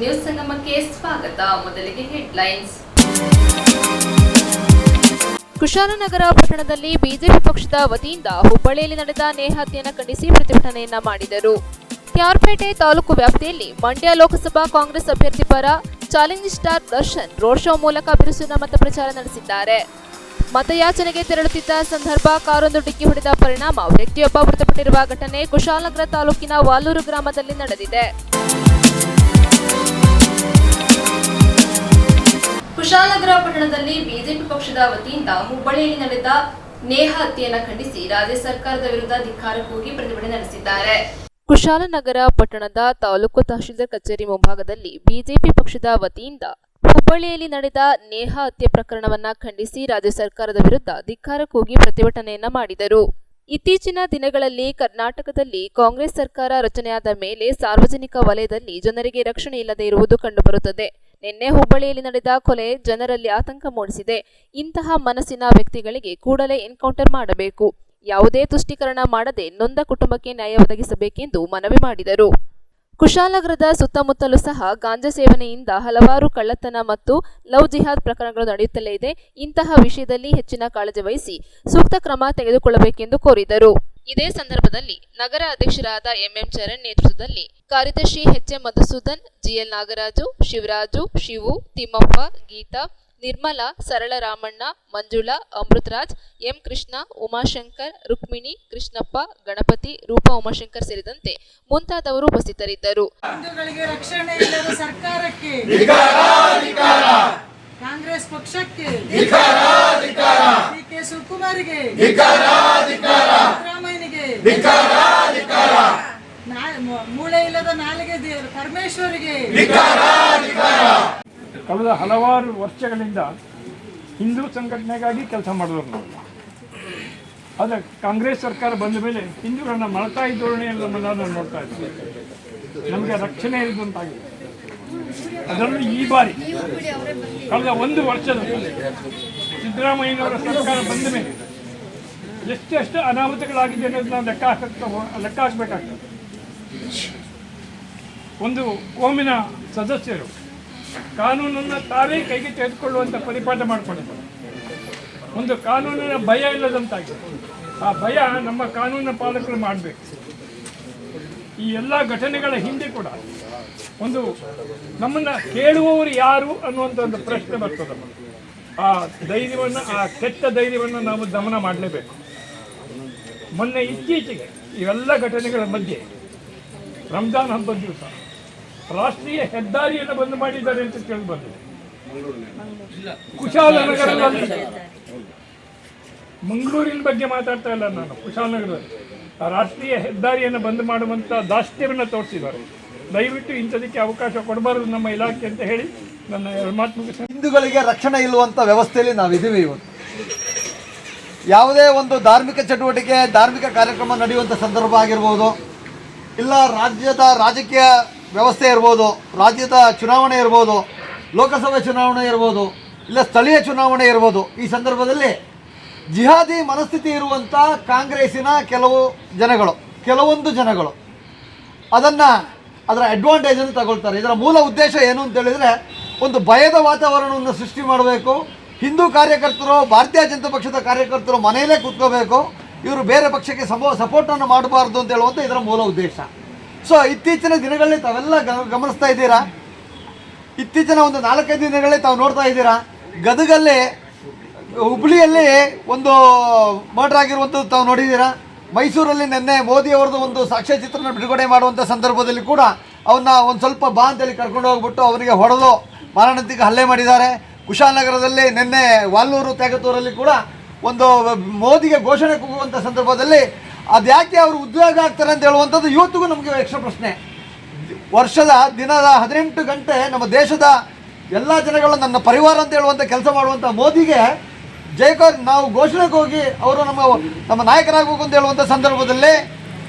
News ಸಂಗಮಕ್ಕೆ ಸ್ವಾಗತ. ಮೊದಲಿಗೆ headlines. Kushalnagar ಪಟ್ಟಣದಲ್ಲಿ ಬಿಜೆಪಿ ಪಕ್ಷದ ವತಿಯಿಂದ ಹುಬ್ಬಳ್ಳಿಯಲ್ಲಿ ನಡೆದ ನೇಹತ್ಯೆಯನ್ನು ಖಂಡಿಸಿ ಪ್ರತಿಭಟನೆಯನ್ನ ಮಾಡಿದರು. ಕ್ಯಾರ್ಪೇಟೆ ತಾಲೂಕು ವ್ಯಾಪ್ತಿಯಲ್ಲಿ ಮಂಡ್ಯ ಲೋಕಸಭಾ ಕಾಂಗ್ರೆಸ್ ಅಭ್ಯರ್ಥಿ ಪರ challenge star Darshan road show ಮೂಲಕ ಬಿರುಸಿನ ಮತ ಪ್ರಚಾರ ನಡೆಸಿದ್ದಾರೆ. ಮತಯಾಚನೆಗೆ ತೆರಳುತ್ತಿದ್ದ ಸಂದರ್ಭ ಕಾರೊಂದು ಡಿಕ್ಕಿ ಹೊಡೆದ ಪರಿಣಾಮ ವ್ಯಕ್ತಿಯೊಬ್ಬ ಮೃತಪಟ್ಟಿರುವ ಘಟನೆ ಕುಶಾಲನಗರ ತಾಲೂಕಿನ ವಾಲೂರು ಗ್ರಾಮದಲ್ಲಿ ನಡೆದಿದೆ. ಕುಶಾಲನಗರ ಪಟ್ಟಣದಲ್ಲಿ ಬಿಜೆಪಿ ಪಕ್ಷದ ವತಿಯಿಂದ ಹುಬ್ಬಳ್ಳಿಯಲ್ಲಿ ನಡೆದ ನೇಹತ್ಯೆಯನ್ನು ಖಂಡಿಸಿ ರಾಜ್ಯ ಸರ್ಕಾರದ ವಿರುದ್ಧ ಧಿಕ್ಕಾರ ಕೂಗಿ ಪ್ರತಿಭಟನೆ ನಡೆಸಿದ್ದಾರೆ. ಕುಶಾಲನಗರ ಪಟ್ಟಣದ ತಾಲೂಕು ತಹಶೀಲ್ದಾರ್ ಕಚೇರಿ ಮುಂಭಾಗದಲ್ಲಿ ಬಿಜೆಪಿ ಪಕ್ಷದ ವತಿಯಿಂದ ಹುಬ್ಬಳ್ಳಿಯಲ್ಲಿ ನಡೆದ ನೇಹ ಹತ್ಯೆ ಪ್ರಕರಣವನ್ನ ಖಂಡಿಸಿ ರಾಜ್ಯ ಸರ್ಕಾರದ ವಿರುದ್ಧ ಧಿಕ್ಕಾರ ಕೂಗಿ ಪ್ರತಿಭಟನೆಯನ್ನ ಮಾಡಿದರು. ಇತ್ತೀಚಿನ ದಿನಗಳಲ್ಲಿ ಕರ್ನಾಟಕದಲ್ಲಿ ಕಾಂಗ್ರೆಸ್ ಸರ್ಕಾರ ರಚನೆಯಾದ ಮೇಲೆ ಸಾರ್ವಜನಿಕ ವಲಯದಲ್ಲಿ ಜನರಿಗೆ ರಕ್ಷಣೆ ಇಲ್ಲದೆ ಇರುವುದು ಕಂಡುಬರುತ್ತದೆ. ನಿನ್ನೆ ಹುಬ್ಬಳ್ಳಿಯಲ್ಲಿ ನಡೆದ ಕೊಲೆ ಜನರಲ್ಲಿ ಆತಂಕ ಮೂಡಿಸಿದೆ. ಇಂತಹ ಮನಸ್ಸಿನ ವ್ಯಕ್ತಿಗಳಿಗೆ ಕೂಡಲೇ ಎನ್ಕೌಂಟರ್ ಮಾಡಬೇಕು. ಯಾವುದೇ ತುಷ್ಟೀಕರಣ ಮಾಡದೆ ನೊಂದ ಕುಟುಂಬಕ್ಕೆ ನ್ಯಾಯ ಒದಗಿಸಬೇಕೆಂದು ಮನವಿ ಮಾಡಿದರು. ಕುಶಾಲನಗರದ ಸುತ್ತಮುತ್ತಲೂ ಸಹ ಗಾಂಜಾ ಸೇವನೆಯಿಂದ ಹಲವಾರು ಕಳ್ಳತನ ಮತ್ತು ಲವ್ ಜಿಹಾದ್ ಪ್ರಕರಣಗಳು ನಡೆಯುತ್ತಲೇ ಇದೆ. ಇಂತಹ ವಿಷಯದಲ್ಲಿ ಹೆಚ್ಚಿನ ಕಾಳಜಿ ವಹಿಸಿ ಸೂಕ್ತ ಕ್ರಮ ತೆಗೆದುಕೊಳ್ಳಬೇಕೆಂದು ಕೋರಿದರು. ಇದೇ ಸಂದರ್ಭದಲ್ಲಿ ನಗರ ಅಧ್ಯಕ್ಷರಾದ ಎಂಎಂ ಚರಣ್ ನೇತೃತ್ವದಲ್ಲಿ ಕಾರ್ಯದರ್ಶಿ ಎಚ್ಎಂ ಮಧುಸೂದನ್, ಜಿಎಲ್ ನಾಗರಾಜು, ಶಿವರಾಜು, ಶಿವು, ತಿಮ್ಮಪ್ಪ, ಗೀತಾ, ನಿರ್ಮಲಾ, ಸರಳ ರಾಮಣ್ಣ, ಮಂಜುಳಾ, ಅಮೃತರಾಜ್, ಎಂ ಕೃಷ್ಣ, ಉಮಾಶಂಕರ್, ರುಕ್ಮಿಣಿ, ಕೃಷ್ಣಪ್ಪ, ಗಣಪತಿ, ರೂಪಾ ಉಮಾಶಂಕರ್ ಸೇರಿದಂತೆ ಮುಂತಾದವರು ಉಪಸ್ಥಿತರಿದ್ದರು. ಹಿಂದೂಗಳಿಗೆ ರಕ್ಷಣೆ ಇಲ್ಲದ ಸರ್ಕಾರಕ್ಕೆ ಕಾಂಗ್ರೆಸ್ ಪಕ್ಷಕ್ಕೆ ಕೆ ಶಿವಕುಮಾರಿಗೆ ಸಿದ್ದರಾಮಯ್ಯನಿಗೆ ಮೂಳೆ ಇಲ್ಲದ ನಾಲಿಗೆ ಪರಮೇಶ್ವರಿಗೆ ಕಳೆದ ಹಲವಾರು ವರ್ಷಗಳಿಂದ ಹಿಂದೂ ಸಂಘಟನೆಗಾಗಿ ಕೆಲಸ ಮಾಡಿದ್ರು ನಾವು. ಆದರೆ ಕಾಂಗ್ರೆಸ್ ಸರ್ಕಾರ ಬಂದ ಮೇಲೆ ಹಿಂದೂಗಳನ್ನ ಮಳತಾಯಿ ಧೋರಣೆಯನ್ನು ನಾನು ನೋಡ್ತಾ ಇದ್ದೀನಿ. ನಮಗೆ ರಕ್ಷಣೆ ಇರುವಂತಾಗಿದೆ. ಅದರಲ್ಲೂ ಈ ಬಾರಿ ಕಳೆದ ಒಂದು ವರ್ಷದಲ್ಲಿ ಸಿದ್ದರಾಮಯ್ಯನವರ ಸರ್ಕಾರ ಬಂದ ಮೇಲೆ ಎಷ್ಟೆಷ್ಟು ಅನಾಹುತಗಳಾಗಿದೆ ಅನ್ನೋದು ನಾವು ಲೆಕ್ಕ ಹಾಕಬೇಕಾಗ್ತದೆ. ಒಂದು ಕೋಮಿನ ಸದಸ್ಯರು ಕಾನೂನನ್ನು ತಾವೇ ಕೈಗೆ ತೆಗೆದುಕೊಳ್ಳುವಂಥ ಪರಿಪಾಠ ಮಾಡಿಕೊಂಡಿದ್ದಾರೆ. ಒಂದು ಕಾನೂನಿನ ಭಯ ಇಲ್ಲದಂತಾಗಿದೆ. ಆ ಭಯ ನಮ್ಮ ಕಾನೂನಿನ ಪಾಲಕರು ಮಾಡಬೇಕು. ಈ ಎಲ್ಲ ಘಟನೆಗಳ ಹಿಂದೆ ಕೂಡ ಒಂದು ನಮ್ಮನ್ನು ಕೇಳುವವರು ಯಾರು ಅನ್ನುವಂಥ ಒಂದು ಪ್ರಶ್ನೆ ಬರ್ತದೆ. ಆ ಧೈರ್ಯವನ್ನು, ಆ ಕೆಟ್ಟ ಧೈರ್ಯವನ್ನು ನಾವು ದಮನ ಮಾಡಲೇಬೇಕು. ಮೊನ್ನೆ ಇತ್ತೀಚೆಗೆ ಇವೆಲ್ಲ ಘಟನೆಗಳ ಮಧ್ಯೆ ರಂಜಾನ್ ಹಬ್ಬದ ದಿವಸ ರಾಷ್ಟ್ರೀಯ ಹೆದ್ದಾರಿಯನ್ನು ಬಂದ್ ಮಾಡಿದ್ದಾರೆ ಅಂತ ಕೇಳಿ ಬಂದಿದೆ. ಕುಶಾಲನಗರದಲ್ಲಿ, ಮಂಗಳೂರಿನ ಬಗ್ಗೆ ಮಾತಾಡ್ತಾ ಇಲ್ಲ ನಾನು, ಕುಶಾಲನಗರದಲ್ಲಿ ಆ ರಾಷ್ಟ್ರೀಯ ಹೆದ್ದಾರಿಯನ್ನು ಬಂದ್ ಮಾಡುವಂಥ ದಾಷ್ಟ್ಯವನ್ನು ತೋರಿಸಿದ್ದಾರೆ. ದಯವಿಟ್ಟು ಇಂಥದಕ್ಕೆ ಅವಕಾಶ ಕೊಡಬಾರದು ನಮ್ಮ ಇಲಾಖೆ ಅಂತ ಹೇಳಿ ನನ್ನ ಮಾತು ಮುಗಿಸಿ. ಹಿಂದೂಗಳಿಗೆ ರಕ್ಷಣೆ ಇಲ್ಲುವಂಥ ವ್ಯವಸ್ಥೆಯಲ್ಲಿ ನಾವಿದ್ದೀವಿ. ಇವತ್ತು ಯಾವುದೇ ಒಂದು ಧಾರ್ಮಿಕ ಚಟುವಟಿಕೆ, ಧಾರ್ಮಿಕ ಕಾರ್ಯಕ್ರಮ ನಡೆಯುವಂಥ ಸಂದರ್ಭ ಆಗಿರ್ಬೋದು, ಇಲ್ಲ ರಾಜ್ಯದ ರಾಜಕೀಯ ವ್ಯವಸ್ಥೆ ಇರ್ಬೋದು, ರಾಜ್ಯದ ಚುನಾವಣೆ ಇರ್ಬೋದು, ಲೋಕಸಭೆ ಚುನಾವಣೆ ಇರ್ಬೋದು, ಇಲ್ಲ ಸ್ಥಳೀಯ ಚುನಾವಣೆ ಇರ್ಬೋದು, ಈ ಸಂದರ್ಭದಲ್ಲಿ ಜಿಹಾದಿ ಮನಸ್ಥಿತಿ ಇರುವಂಥ ಕಾಂಗ್ರೆಸ್ಸಿನ ಕೆಲವೊಂದು ಜನಗಳು ಅದರ ಅಡ್ವಾಂಟೇಜನ್ನು ತಗೊಳ್ತಾರೆ. ಇದರ ಮೂಲ ಉದ್ದೇಶ ಏನು ಅಂತ ಹೇಳಿದರೆ, ಒಂದು ಭಯದ ವಾತಾವರಣವನ್ನು ಸೃಷ್ಟಿ ಮಾಡಬೇಕು. ಹಿಂದೂ ಕಾರ್ಯಕರ್ತರು, ಭಾರತೀಯ ಜನತಾ ಪಕ್ಷದ ಕಾರ್ಯಕರ್ತರು ಮನೆಯಲ್ಲೇ ಕೂತ್ಕೋಬೇಕು, ಇವರು ಬೇರೆ ಪಕ್ಷಕ್ಕೆ ಸಪೋರ್ಟನ್ನು ಮಾಡಬಾರ್ದು ಅಂತ ಹೇಳುವಂಥ ಇದರ ಮೂಲ ಉದ್ದೇಶ. ಸೊ ಇತ್ತೀಚಿನ ದಿನಗಳಲ್ಲಿ ತಾವೆಲ್ಲ ಗಮನಿಸ್ತಾ ಇದ್ದೀರಾ. ಇತ್ತೀಚಿನ ಒಂದು 4-5 ದಿನಗಳಲ್ಲಿ ತಾವು ನೋಡ್ತಾ ಇದ್ದೀರಾ. ಗದಗಲ್ಲಿ, ಹುಬ್ಬಳ್ಳಿಯಲ್ಲಿ ಒಂದು ಮರ್ಡರ್ ಆಗಿರುವಂಥದ್ದು ತಾವು ನೋಡಿದ್ದೀರಾ. ಮೈಸೂರಲ್ಲಿ ನಿನ್ನೆ ಮೋದಿಯವ್ರದ್ದು ಒಂದು ಸಾಕ್ಷ್ಯಚಿತ್ರನ ಬಿಡುಗಡೆ ಮಾಡುವಂಥ ಸಂದರ್ಭದಲ್ಲಿ ಕೂಡ ಅವನ್ನ ಒಂದು ಸ್ವಲ್ಪ ಬಾ ಅಂತೇಳಿ ಕರ್ಕೊಂಡು ಹೋಗ್ಬಿಟ್ಟು ಅವರಿಗೆ ಹೊಡೆದು ಮಾರಣಾಂತಿಕ ಹಲ್ಲೆ ಮಾಡಿದ್ದಾರೆ. ಕುಶಾಲನಗರದಲ್ಲಿ ನಿನ್ನೆ ವಾಲ್ನೂರು ತ್ಯಾಗತೂರಲ್ಲಿ ಕೂಡ ಒಂದು ಮೋದಿಗೆ ಘೋಷಣೆ ಕೂಗುವಂಥ ಸಂದರ್ಭದಲ್ಲಿ ಅದ್ಯಾಕೆ ಅವರು ಉದ್ಯೋಗ ಆಗ್ತಾರೆ ಅಂತ ಹೇಳುವಂಥದ್ದು ಇವತ್ತಿಗೂ ನಮಗೆ ಎಕ್ಸ್ಟ್ರಾ ಪ್ರಶ್ನೆ. ದಿನದ 18 ಗಂಟೆ ನಮ್ಮ ದೇಶದ ಎಲ್ಲ ಜನಗಳು ನನ್ನ ಪರಿವಾರ ಅಂತ ಹೇಳುವಂಥ ಕೆಲಸ ಮಾಡುವಂಥ ಮೋದಿಗೆ ಜಯಕರ್ ನಾವು ಘೋಷಣೆಗೆ ಹೋಗಿ ಅವರು ನಮ್ಮ ನಾಯಕರಾಗಬೇಕು ಅಂತ ಹೇಳುವಂಥ ಸಂದರ್ಭದಲ್ಲಿ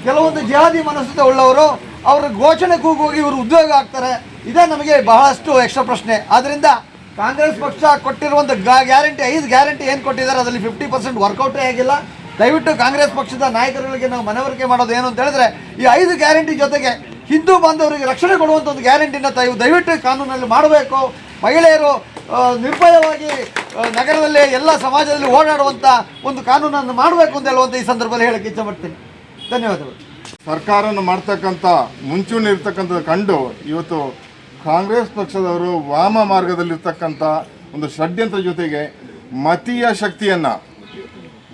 ಕೆಲವೊಂದು ಜಿಹಾದಿ ಮನಸ್ಥಿತಿ ಉಳ್ಳವರು ಅವರ ಘೋಷಣೆ ಕೂಗೋಗಿ ಇವರು ಉದ್ಯೋಗ ಆಗ್ತಾರೆ. ಇದೇ ನಮಗೆ ಬಹಳಷ್ಟು ಎಕ್ಸ್ಟ್ರಾ ಪ್ರಶ್ನೆ. ಆದ್ದರಿಂದ ಕಾಂಗ್ರೆಸ್ ಪಕ್ಷ ಕೊಟ್ಟಿರುವಂಥ ಗ್ಯಾರಂಟಿ 5 ಗ್ಯಾರಂಟಿ ಏನು ಕೊಟ್ಟಿದ್ದಾರೆ ಅದರಲ್ಲಿ 50% ವರ್ಕೌಟೇ ಆಗಿಲ್ಲ. ದಯವಿಟ್ಟು ಕಾಂಗ್ರೆಸ್ ಪಕ್ಷದ ನಾಯಕರುಗಳಿಗೆ ನಾವು ಮನವರಿಕೆ ಮಾಡೋದು ಏನು ಅಂತ ಹೇಳಿದ್ರೆ, ಈ 5 ಗ್ಯಾರಂಟಿ ಜೊತೆಗೆ ಹಿಂದೂ ಬಾಂಧವರಿಗೆ ರಕ್ಷಣೆ ಕೊಡುವಂಥ ಒಂದು ಗ್ಯಾರಂಟಿನ ದಯವಿಟ್ಟು ಕಾನೂನಲ್ಲಿ ಮಾಡಬೇಕು. ಮಹಿಳೆಯರು ನಿರ್ಭಯವಾಗಿ ನಗರದಲ್ಲಿ ಎಲ್ಲ ಸಮಾಜದಲ್ಲಿ ಓಡಾಡುವಂಥ ಒಂದು ಕಾನೂನನ್ನು ಮಾಡಬೇಕು ಅಂತ ಹೇಳುವಂಥ ಈ ಸಂದರ್ಭದಲ್ಲಿ ಹೇಳಕ್ಕೆ ಇಷ್ಟಪಡ್ತೀನಿ. ಧನ್ಯವಾದಗಳು. ಸರ್ಕಾರವನ್ನು ಮಾಡ್ತಕ್ಕಂಥ ಮುಂಚೂಣಿ ಇರ್ತಕ್ಕಂಥದ್ದು ಕಂಡು ಇವತ್ತು ಕಾಂಗ್ರೆಸ್ ಪಕ್ಷದವರು ವಾಮ ಮಾರ್ಗದಲ್ಲಿರ್ತಕ್ಕಂಥ ಒಂದು ಷಡ್ಯಂತ್ರ ಜೊತೆಗೆ ಮತೀಯ ಶಕ್ತಿಯನ್ನು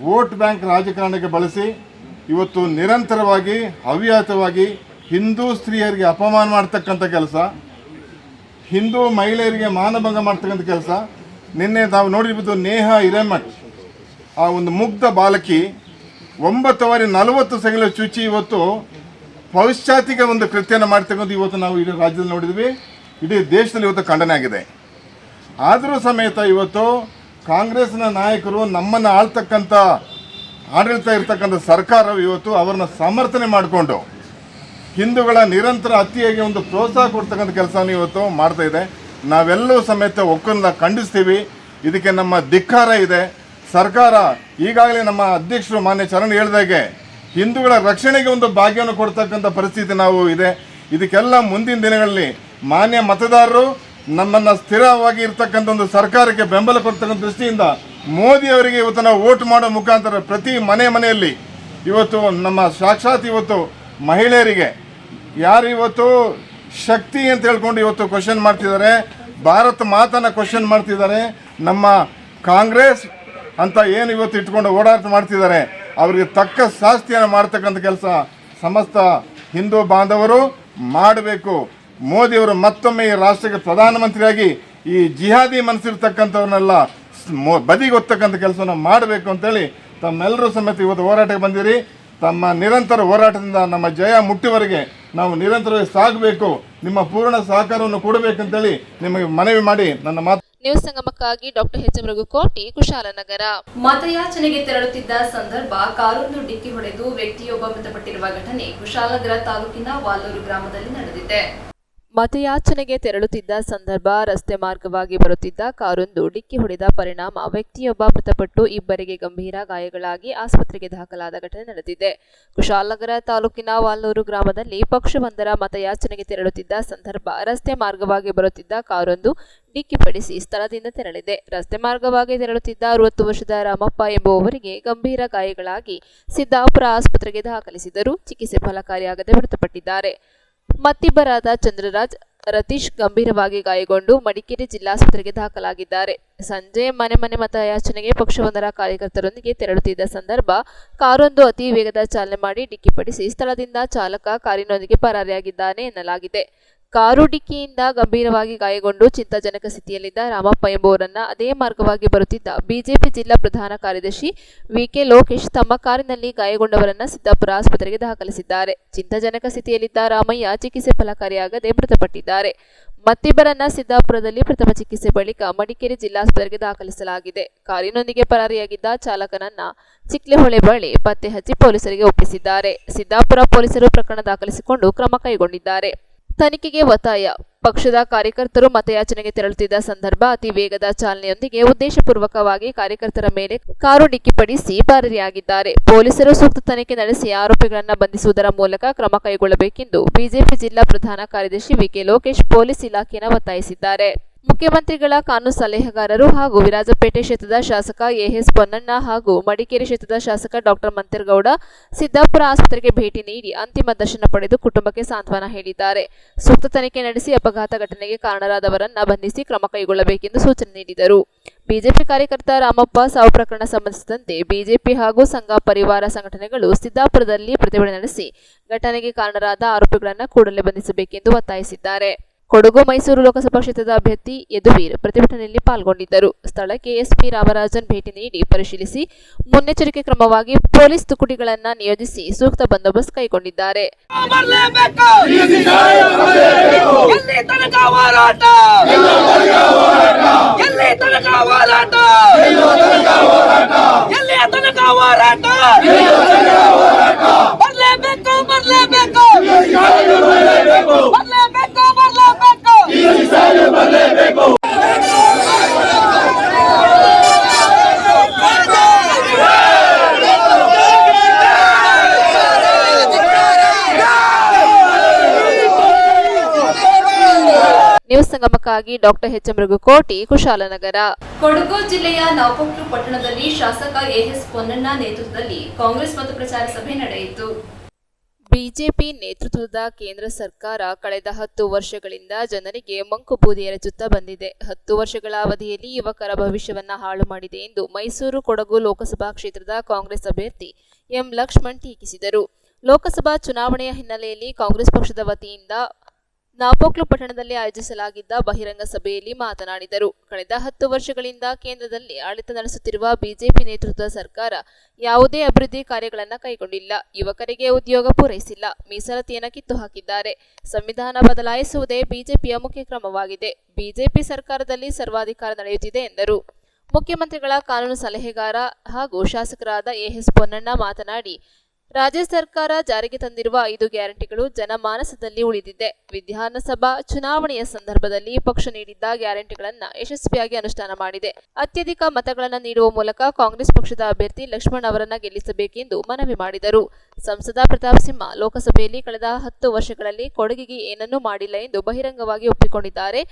ವೋಟ್ ಬ್ಯಾಂಕ್ ರಾಜಕಾರಣಕ್ಕೆ ಬಳಸಿ ಇವತ್ತು ನಿರಂತರವಾಗಿ ಹವ್ಯಾತವಾಗಿ ಹಿಂದೂ ಸ್ತ್ರೀಯರಿಗೆ ಅಪಮಾನ ಮಾಡ್ತಕ್ಕಂಥ ಕೆಲಸ, ಹಿಂದೂ ಮಹಿಳೆಯರಿಗೆ ಮಾನಭಂಗ ಮಾಡ್ತಕ್ಕಂಥ ಕೆಲಸ. ನಿನ್ನೆ ನಾವು ನೋಡಿರ್ಬೋದು ನೇಹಾ ಹಿರೇಮಠ್, ಆ ಒಂದು ಮುಗ್ಧ ಬಾಲಕಿ 9:40 ಚುಚ್ಚಿ ಇವತ್ತು ಪೌಶ್ಚಾತಿಕ ಒಂದು ಕೃತ್ಯನ ಮಾಡ್ತಕ್ಕಂಥ ಇವತ್ತು ನಾವು ಇಡೀ ರಾಜ್ಯದಲ್ಲಿ ನೋಡಿದ್ವಿ, ಇಡೀ ದೇಶದಲ್ಲಿ ಇವತ್ತು ಖಂಡನೆ ಆಗಿದೆ. ಆದರೂ ಸಮೇತ ಇವತ್ತು ಕಾಂಗ್ರೆಸ್ನ ನಾಯಕರು ನಮ್ಮನ್ನು ಆಳ್ತಕ್ಕಂಥ ಆಡಳಿತ ಇರ್ತಕ್ಕಂಥ ಸರ್ಕಾರವು ಇವತ್ತು ಅವರನ್ನ ಸಮರ್ಥನೆ ಮಾಡಿಕೊಂಡು ಹಿಂದೂಗಳ ನಿರಂತರ ಹತ್ಯೆಗೆ ಒಂದು ಪ್ರೋತ್ಸಾಹ ಕೊಡ್ತಕ್ಕಂಥ ಕೆಲಸವನ್ನು ಇವತ್ತು ಮಾಡ್ತಾ ಇದೆ. ನಾವೆಲ್ಲರೂ ಸಮೇತ ಒಕ್ಕನ್ನ ಖಂಡಿಸ್ತೀವಿ. ಇದಕ್ಕೆ ನಮ್ಮ ಧಿಕ್ಕಾರ ಇದೆ. ಸರ್ಕಾರ ಈಗಾಗಲೇ ನಮ್ಮ ಅಧ್ಯಕ್ಷರು ಮಾನ್ಯ ಚರಣ್ ಹೇಳಿದಾಗೆ ಹಿಂದೂಗಳ ರಕ್ಷಣೆಗೆ ಒಂದು ಭಾಗ್ಯವನ್ನು ಕೊಡ್ತಕ್ಕಂಥ ಪರಿಸ್ಥಿತಿ ನಾವು ಇದೆ. ಇದಕ್ಕೆಲ್ಲ ಮುಂದಿನ ದಿನಗಳಲ್ಲಿ ಮಾನ್ಯ ಮತದಾರರು ನಮ್ಮನ್ನು ಸ್ಥಿರವಾಗಿ ಇರ್ತಕ್ಕಂಥ ಒಂದು ಸರ್ಕಾರಕ್ಕೆ ಬೆಂಬಲ ಕೊಡ್ತಕ್ಕಂಥ ದೃಷ್ಟಿಯಿಂದ ಮೋದಿ ಅವರಿಗೆ ಇವತ್ತು ನಾವು ವೋಟ್ ಮಾಡೋ ಮುಖಾಂತರ ಪ್ರತಿ ಮನೆಯಲ್ಲಿ ಇವತ್ತು ನಮ್ಮ ಸಾಕ್ಷಾತ್ ಇವತ್ತು ಮಹಿಳೆಯರಿಗೆ ಯಾರು ಇವತ್ತು ಶಕ್ತಿ ಅಂತ ಹೇಳ್ಕೊಂಡು ಇವತ್ತು ಕ್ವಶನ್ ಮಾಡ್ತಿದ್ದಾರೆ, ಭಾರತ ಮಾತನ್ನ ಕ್ವಶನ್ ಮಾಡ್ತಿದ್ದಾರೆ, ನಮ್ಮ ಕಾಂಗ್ರೆಸ್ ಅಂತ ಏನು ಇವತ್ತು ಇಟ್ಕೊಂಡು ಓಡಾಟ ಮಾಡ್ತಿದ್ದಾರೆ ಅವರಿಗೆ ತಕ್ಕ ಶಾಸ್ತಿಯನ್ನು ಮಾಡ್ತಕ್ಕಂಥ ಕೆಲಸ ಸಮಸ್ತ ಹಿಂದೂ ಬಾಂಧವರು ಮಾಡಬೇಕು. ಮೋದಿಯವರು ಮತ್ತೊಮ್ಮೆ ಈ ರಾಷ್ಟ್ರಕ್ಕೆ ಪ್ರಧಾನಮಂತ್ರಿಯಾಗಿ ಈ ಜಿಹಾದಿ ಮನಸ್ಸಿರ್ತಕ್ಕಂಥವ್ರನ್ನೆಲ್ಲ ಬದಿಗೊತ್ತಕ್ಕಂಥ ಕೆಲಸವನ್ನು ಮಾಡಬೇಕು ಅಂತೇಳಿ ತಮ್ಮೆಲ್ಲರೂ ಸಮೇತ ಇವತ್ತು ಹೋರಾಟಕ್ಕೆ ಬಂದಿರಿ. ತಮ್ಮ ನಿರಂತರ ಹೋರಾಟದಿಂದ ನಮ್ಮ ಜಯ ಮುಟ್ಟಿವರೆಗೆ ನಾವು ನಿರಂತರವಾಗಿ ಸಾಗಬೇಕು. ನಿಮ್ಮ ಪೂರ್ಣ ಸಹಕಾರವನ್ನು ಕೊಡಬೇಕಂತೇಳಿ ನಿಮಗೆ ಮನವಿ ಮಾಡಿ ನನ್ನ ಮಾತು. ನ್ಯೂಸ್ ಸಂಗಮಕ್ಕಾಗಿ doctor H M Raghukoti, Kushalnagar. ಮತಯಾಚನೆಗೆ ತೆರಳುತ್ತಿದ್ದ ಸಂದರ್ಭ ಕಾರೊಂದು ಡಿಕ್ಕಿ ಹೊಡೆದು ವ್ಯಕ್ತಿಯೊಬ್ಬ ಮೃತಪಟ್ಟಿರುವ ಘಟನೆ ಕುಶಾಲನಗರ ತಾಲೂಕಿನ ವಾಲೂರು ಗ್ರಾಮದಲ್ಲಿ ನಡೆದಿದೆ. ಮತಯಾಚನೆಗೆ ತೆರಳುತ್ತಿದ್ದ ಸಂದರ್ಭ ರಸ್ತೆ ಮಾರ್ಗವಾಗಿ ಬರುತ್ತಿದ್ದ ಕಾರೊಂದು ಡಿಕ್ಕಿ ಹೊಡೆದ ಪರಿಣಾಮ ವ್ಯಕ್ತಿಯೊಬ್ಬ ಮೃತಪಟ್ಟು ಇಬ್ಬರಿಗೆ ಗಂಭೀರ ಗಾಯಗಳಾಗಿ ಆಸ್ಪತ್ರೆಗೆ ದಾಖಲಾದ ಘಟನೆ ನಡೆದಿದೆ. ಕುಶಾಲನಗರ ತಾಲೂಕಿನ ವಾಲ್ನೂರು ಗ್ರಾಮದಲ್ಲಿ ಪಕ್ಷವೊಂದರ ಮತಯಾಚನೆಗೆ ತೆರಳುತ್ತಿದ್ದ ಸಂದರ್ಭ ರಸ್ತೆ ಮಾರ್ಗವಾಗಿ ಬರುತ್ತಿದ್ದ ಕಾರೊಂದು ಡಿಕ್ಕಿಪಡಿಸಿ ಸ್ಥಳದಿಂದ ತೆರಳಿದೆ. ರಸ್ತೆ ಮಾರ್ಗವಾಗಿ ತೆರಳುತ್ತಿದ್ದ 60 ವರ್ಷದ ರಾಮಪ್ಪ ಎಂಬುವವರಿಗೆ ಗಂಭೀರ ಗಾಯಗಳಾಗಿ ಸಿದ್ದಾಪುರ ಆಸ್ಪತ್ರೆಗೆ ದಾಖಲಿಸಿದರೂ ಚಿಕಿತ್ಸೆ ಫಲಕಾರಿಯಾಗದೆ ಮೃತಪಟ್ಟಿದ್ದಾರೆ. ಮತ್ತಿಬ್ಬರಾದ ಚಂದ್ರರಾಜ್, ರತೀಶ್ ಗಂಭೀರವಾಗಿ ಗಾಯಗೊಂಡು ಮಡಿಕೇರಿ ಜಿಲ್ಲಾಸ್ಪತ್ರೆಗೆ ದಾಖಲಾಗಿದ್ದಾರೆ. ಸಂಜೆ ಮನೆ ಮತಯಾಚನೆಗೆ ಪಕ್ಷವೊಂದರ ಕಾರ್ಯಕರ್ತರೊಂದಿಗೆ ತೆರಳುತ್ತಿದ್ದ ಸಂದರ್ಭ ಕಾರೊಂದು ಅತಿ ವೇಗದ ಚಾಲನೆ ಮಾಡಿ ಡಿಕ್ಕಿಪಡಿಸಿ ಸ್ಥಳದಿಂದ ಚಾಲಕ ಕಾರಿನೊಂದಿಗೆ ಪರಾರಿಯಾಗಿದ್ದಾನೆ ಎನ್ನಲಾಗಿದೆ. ಕಾರು ಡಿಕ್ಕಿಯಿಂದ ಗಂಭೀರವಾಗಿ ಗಾಯಗೊಂಡು ಚಿಂತಾಜನಕ ಸ್ಥಿತಿಯಲ್ಲಿದ್ದ ರಾಮಪ್ಪ ಎಂಬುವರನ್ನ ಅದೇ ಮಾರ್ಗವಾಗಿ ಬರುತ್ತಿದ್ದ ಬಿಜೆಪಿ ಜಿಲ್ಲಾ ಪ್ರಧಾನ ಕಾರ್ಯದರ್ಶಿ ವಿಕೆ ಲೋಕೇಶ್ ತಮ್ಮ ಕಾರಿನಲ್ಲಿ ಗಾಯಗೊಂಡವರನ್ನ ಸಿದ್ದಾಪುರ ಆಸ್ಪತ್ರೆಗೆ ದಾಖಲಿಸಿದ್ದಾರೆ. ಚಿಂತಾಜನಕ ಸ್ಥಿತಿಯಲ್ಲಿದ್ದ ರಾಮಯ್ಯ ಚಿಕಿತ್ಸೆ ಫಲಕಾರಿಯಾಗದೆ ಮೃತಪಟ್ಟಿದ್ದಾರೆ. ಮತ್ತಿಬ್ಬರನ್ನ ಸಿದ್ದಾಪುರದಲ್ಲಿ ಪ್ರಥಮ ಚಿಕಿತ್ಸೆ ಬಳಿಕ ಮಡಿಕೇರಿ ಜಿಲ್ಲಾಸ್ಪತ್ರೆಗೆ ದಾಖಲಿಸಲಾಗಿದೆ. ಕಾರಿನೊಂದಿಗೆ ಪರಾರಿಯಾಗಿದ್ದ ಚಾಲಕನನ್ನ ಚಿಕ್ಲೆಹೊಳೆ ಬಳಿ ಪತ್ತೆ ಹಚ್ಚಿ ಪೊಲೀಸರಿಗೆ ಒಪ್ಪಿಸಿದ್ದಾರೆ. ಸಿದ್ದಾಪುರ ಪೊಲೀಸರು ಪ್ರಕರಣ ದಾಖಲಿಸಿಕೊಂಡು ಕ್ರಮ ಕೈಗೊಂಡಿದ್ದಾರೆ. ತನಿಖೆಗೆ ಒತ್ತಾಯ. ಪಕ್ಷದ ಕಾರ್ಯಕರ್ತರು ಮತಯಾಚನೆಗೆ ತೆರಳುತ್ತಿದ್ದ ಸಂದರ್ಭ ಅತಿ ವೇಗದ ಚಾಲನೆಯೊಂದಿಗೆ ಉದ್ದೇಶಪೂರ್ವಕವಾಗಿ ಕಾರ್ಯಕರ್ತರ ಮೇಲೆ ಕಾರು ಡಿಕ್ಕಿಪಡಿಸಿ ಪರಾರಿಯಾಗಿದ್ದಾರೆ. ಪೊಲೀಸರು ಸೂಕ್ತ ತನಿಖೆ ನಡೆಸಿ ಆರೋಪಿಗಳನ್ನು ಬಂಧಿಸುವುದರ ಮೂಲಕ ಕ್ರಮ ಕೈಗೊಳ್ಳಬೇಕೆಂದು ಬಿಜೆಪಿ ಜಿಲ್ಲಾ ಪ್ರಧಾನ ಕಾರ್ಯದರ್ಶಿ ವಿಕೆ ಲೋಕೇಶ್ ಪೊಲೀಸ್ ಇಲಾಖೆಯನ್ನು ಒತ್ತಾಯಿಸಿದ್ದಾರೆ. ಮುಖ್ಯಮಂತ್ರಿಗಳ ಕಾನೂನು ಸಲಹೆಗಾರರು ಹಾಗೂ ವಿರಾಜಪೇಟೆ ಕ್ಷೇತ್ರದ ಶಾಸಕ ಎಎಸ್ ಪೊನ್ನಣ್ಣ ಹಾಗೂ ಮಡಿಕೇರಿ ಕ್ಷೇತ್ರದ ಶಾಸಕ ಡಾಕ್ಟರ್ ಮಂತೇರ್ಗೌಡ ಸಿದ್ದಾಪುರ ಆಸ್ಪತ್ರೆಗೆ ಭೇಟಿ ನೀಡಿ ಅಂತಿಮ ದರ್ಶನ ಪಡೆದು ಕುಟುಂಬಕ್ಕೆ ಸಾಂತ್ವನ ಹೇಳಿದ್ದಾರೆ. ಸೂಕ್ತ ತನಿಖೆ ನಡೆಸಿ ಅಪಘಾತ ಘಟನೆಗೆ ಕಾರಣರಾದವರನ್ನ ಬಂಧಿಸಿ ಕ್ರಮ ಕೈಗೊಳ್ಳಬೇಕೆಂದು ಸೂಚನೆ ನೀಡಿದರು. ಬಿಜೆಪಿ ಕಾರ್ಯಕರ್ತ ರಾಮಪ್ಪ ಸಾವು ಪ್ರಕರಣ ಸಂಬಂಧಿಸಿದಂತೆ ಬಿಜೆಪಿ ಹಾಗೂ ಸಂಘ ಪರಿವಾರ ಸಂಘಟನೆಗಳು ಸಿದ್ದಾಪುರದಲ್ಲಿ ಪ್ರತಿಭಟನೆ ನಡೆಸಿ ಘಟನೆಗೆ ಕಾರಣರಾದ ಆರೋಪಿಗಳನ್ನು ಕೂಡಲೇ ಬಂಧಿಸಬೇಕೆಂದು ಒತ್ತಾಯಿಸಿದ್ದಾರೆ. ಕೊಡಗು ಮೈಸೂರು ಲೋಕಸಭಾ ಕ್ಷೇತ್ರದ ಅಭ್ಯರ್ಥಿ ಯದುವೀರ್ ಪ್ರತಿಭಟನೆಯಲ್ಲಿ ಪಾಲ್ಗೊಂಡಿದ್ದರು. ಸ್ಥಳಕ್ಕೆ ಎಸ್ಪಿ ರಾಮರಾಜನ್ ಭೇಟಿ ನೀಡಿ ಪರಿಶೀಲಿಸಿ ಮುನ್ನೆಚ್ಚರಿಕೆ ಕ್ರಮವಾಗಿ ಪೊಲೀಸ್ ತುಕಡಿಗಳನ್ನು ನಿಯೋಜಿಸಿ ಸೂಕ್ತ ಬಂದೋಬಸ್ತ್ ಕೈಗೊಂಡಿದ್ದಾರೆ. ಸಂಗಮಕ್ಕಾಗಿ ಡಾಕ್ಟರ್ ಎಚ್ ಮೃಗುಕೋಟಿ, ಕುಶಾಲನಗರ. ಕೊಡಗು ಜಿಲ್ಲೆಯ ನಾಪೋಕ್ಲು ಪಟ್ಟಣದಲ್ಲಿ ಶಾಸಕ ಎಎಸ್ ಪೊನ್ನಣ್ಣ ನೇತೃತ್ವದಲ್ಲಿ ಕಾಂಗ್ರೆಸ್ ಮತ್ತು ಪ್ರಚಾರ ಸಭೆ ನಡೆಯಿತು. ಬಿಜೆಪಿ ನೇತೃತ್ವದ ಕೇಂದ್ರ ಸರ್ಕಾರ ಕಳೆದ 10 ವರ್ಷಗಳಿಂದ ಜನರಿಗೆ ಮಂಕು ಬೂದಿ ಎರಚುತ್ತಾ ಬಂದಿದೆ. 10 ವರ್ಷಗಳ ಅವಧಿಯಲ್ಲಿ ಯುವಕರ ಭವಿಷ್ಯವನ್ನ ಹಾಳು ಮಾಡಿದೆ ಎಂದು ಮೈಸೂರು ಕೊಡಗು ಲೋಕಸಭಾ ಕ್ಷೇತ್ರದ ಕಾಂಗ್ರೆಸ್ ಅಭ್ಯರ್ಥಿ ಎಂ ಲಕ್ಷ್ಮಣ್ ಟೀಕಿಸಿದರು. ಲೋಕಸಭಾ ಚುನಾವಣೆಯ ಹಿನ್ನೆಲೆಯಲ್ಲಿ ಕಾಂಗ್ರೆಸ್ ಪಕ್ಷದ ವತಿಯಿಂದ ನಾಪೋಕ್ಲು ಪಟ್ಟಣದಲ್ಲಿ ಆಯೋಜಿಸಲಾಗಿದ್ದ ಬಹಿರಂಗ ಸಭೆಯಲ್ಲಿ ಮಾತನಾಡಿದರು. ಕಳೆದ 10 ವರ್ಷಗಳಿಂದ ಕೇಂದ್ರದಲ್ಲಿ ಆಡಳಿತ ನಡೆಸುತ್ತಿರುವ ಬಿಜೆಪಿ ನೇತೃತ್ವದ ಸರ್ಕಾರ ಯಾವುದೇ ಅಭಿವೃದ್ಧಿ ಕಾರ್ಯಗಳನ್ನು ಕೈಗೊಂಡಿಲ್ಲ, ಯುವಕರಿಗೆ ಉದ್ಯೋಗ ಪೂರೈಸಿಲ್ಲ, ಮೀಸಲಾತಿಯನ್ನು ಕಿತ್ತು ಹಾಕಿದ್ದಾರೆ. ಸಂವಿಧಾನ ಬದಲಾಯಿಸುವುದೇ ಬಿಜೆಪಿಯ ಮುಖ್ಯ ಕ್ರಮವಾಗಿದೆ. ಬಿಜೆಪಿ ಸರ್ಕಾರದಲ್ಲಿ ಸರ್ವಾಧಿಕಾರ ನಡೆಯುತ್ತಿದೆ ಎಂದರು. ಮುಖ್ಯಮಂತ್ರಿಗಳ ಕಾನೂನು ಸಲಹೆಗಾರ ಹಾಗೂ ಶಾಸಕರಾದ ಎಎಸ್ ಪೊನ್ನಣ್ಣ ಮಾತನಾಡಿ, ರಾಜ್ಯ ಸರ್ಕಾರ ಜಾರಿಗೆ ತಂದಿರುವ 5 ಗ್ಯಾರಂಟಿಗಳು ಜನಮಾನಸದಲ್ಲಿ ಉಳಿದಿದೆ. ವಿಧಾನಸಭಾ ಚುನಾವಣೆಯ ಸಂದರ್ಭದಲ್ಲಿ ಪಕ್ಷ ನೀಡಿದ್ದ ಗ್ಯಾರಂಟಿಗಳನ್ನು ಯಶಸ್ವಿಯಾಗಿ ಅನುಷ್ಠಾನ ಮಾಡಿದೆ. ಅತ್ಯಧಿಕ ಮತಗಳನ್ನು ನೀಡುವ ಮೂಲಕ ಕಾಂಗ್ರೆಸ್ ಪಕ್ಷದ ಅಭ್ಯರ್ಥಿ ಲಕ್ಷ್ಮಣ್ ಅವರನ್ನು ಗೆಲ್ಲಿಸಬೇಕೆಂದು ಮನವಿ ಮಾಡಿದರು. ಸಂಸದ ಪ್ರತಾಪ್ ಸಿಂಹ ಲೋಕಸಭೆಯಲ್ಲಿ ಕಳೆದ 10 ವರ್ಷಗಳಲ್ಲಿ ಕೊಡಗಿಗೆ ಏನನ್ನೂ ಮಾಡಿಲ್ಲ ಎಂದು ಬಹಿರಂಗವಾಗಿ ಒಪ್ಪಿಕೊಂಡಿದ್ದಾರೆ.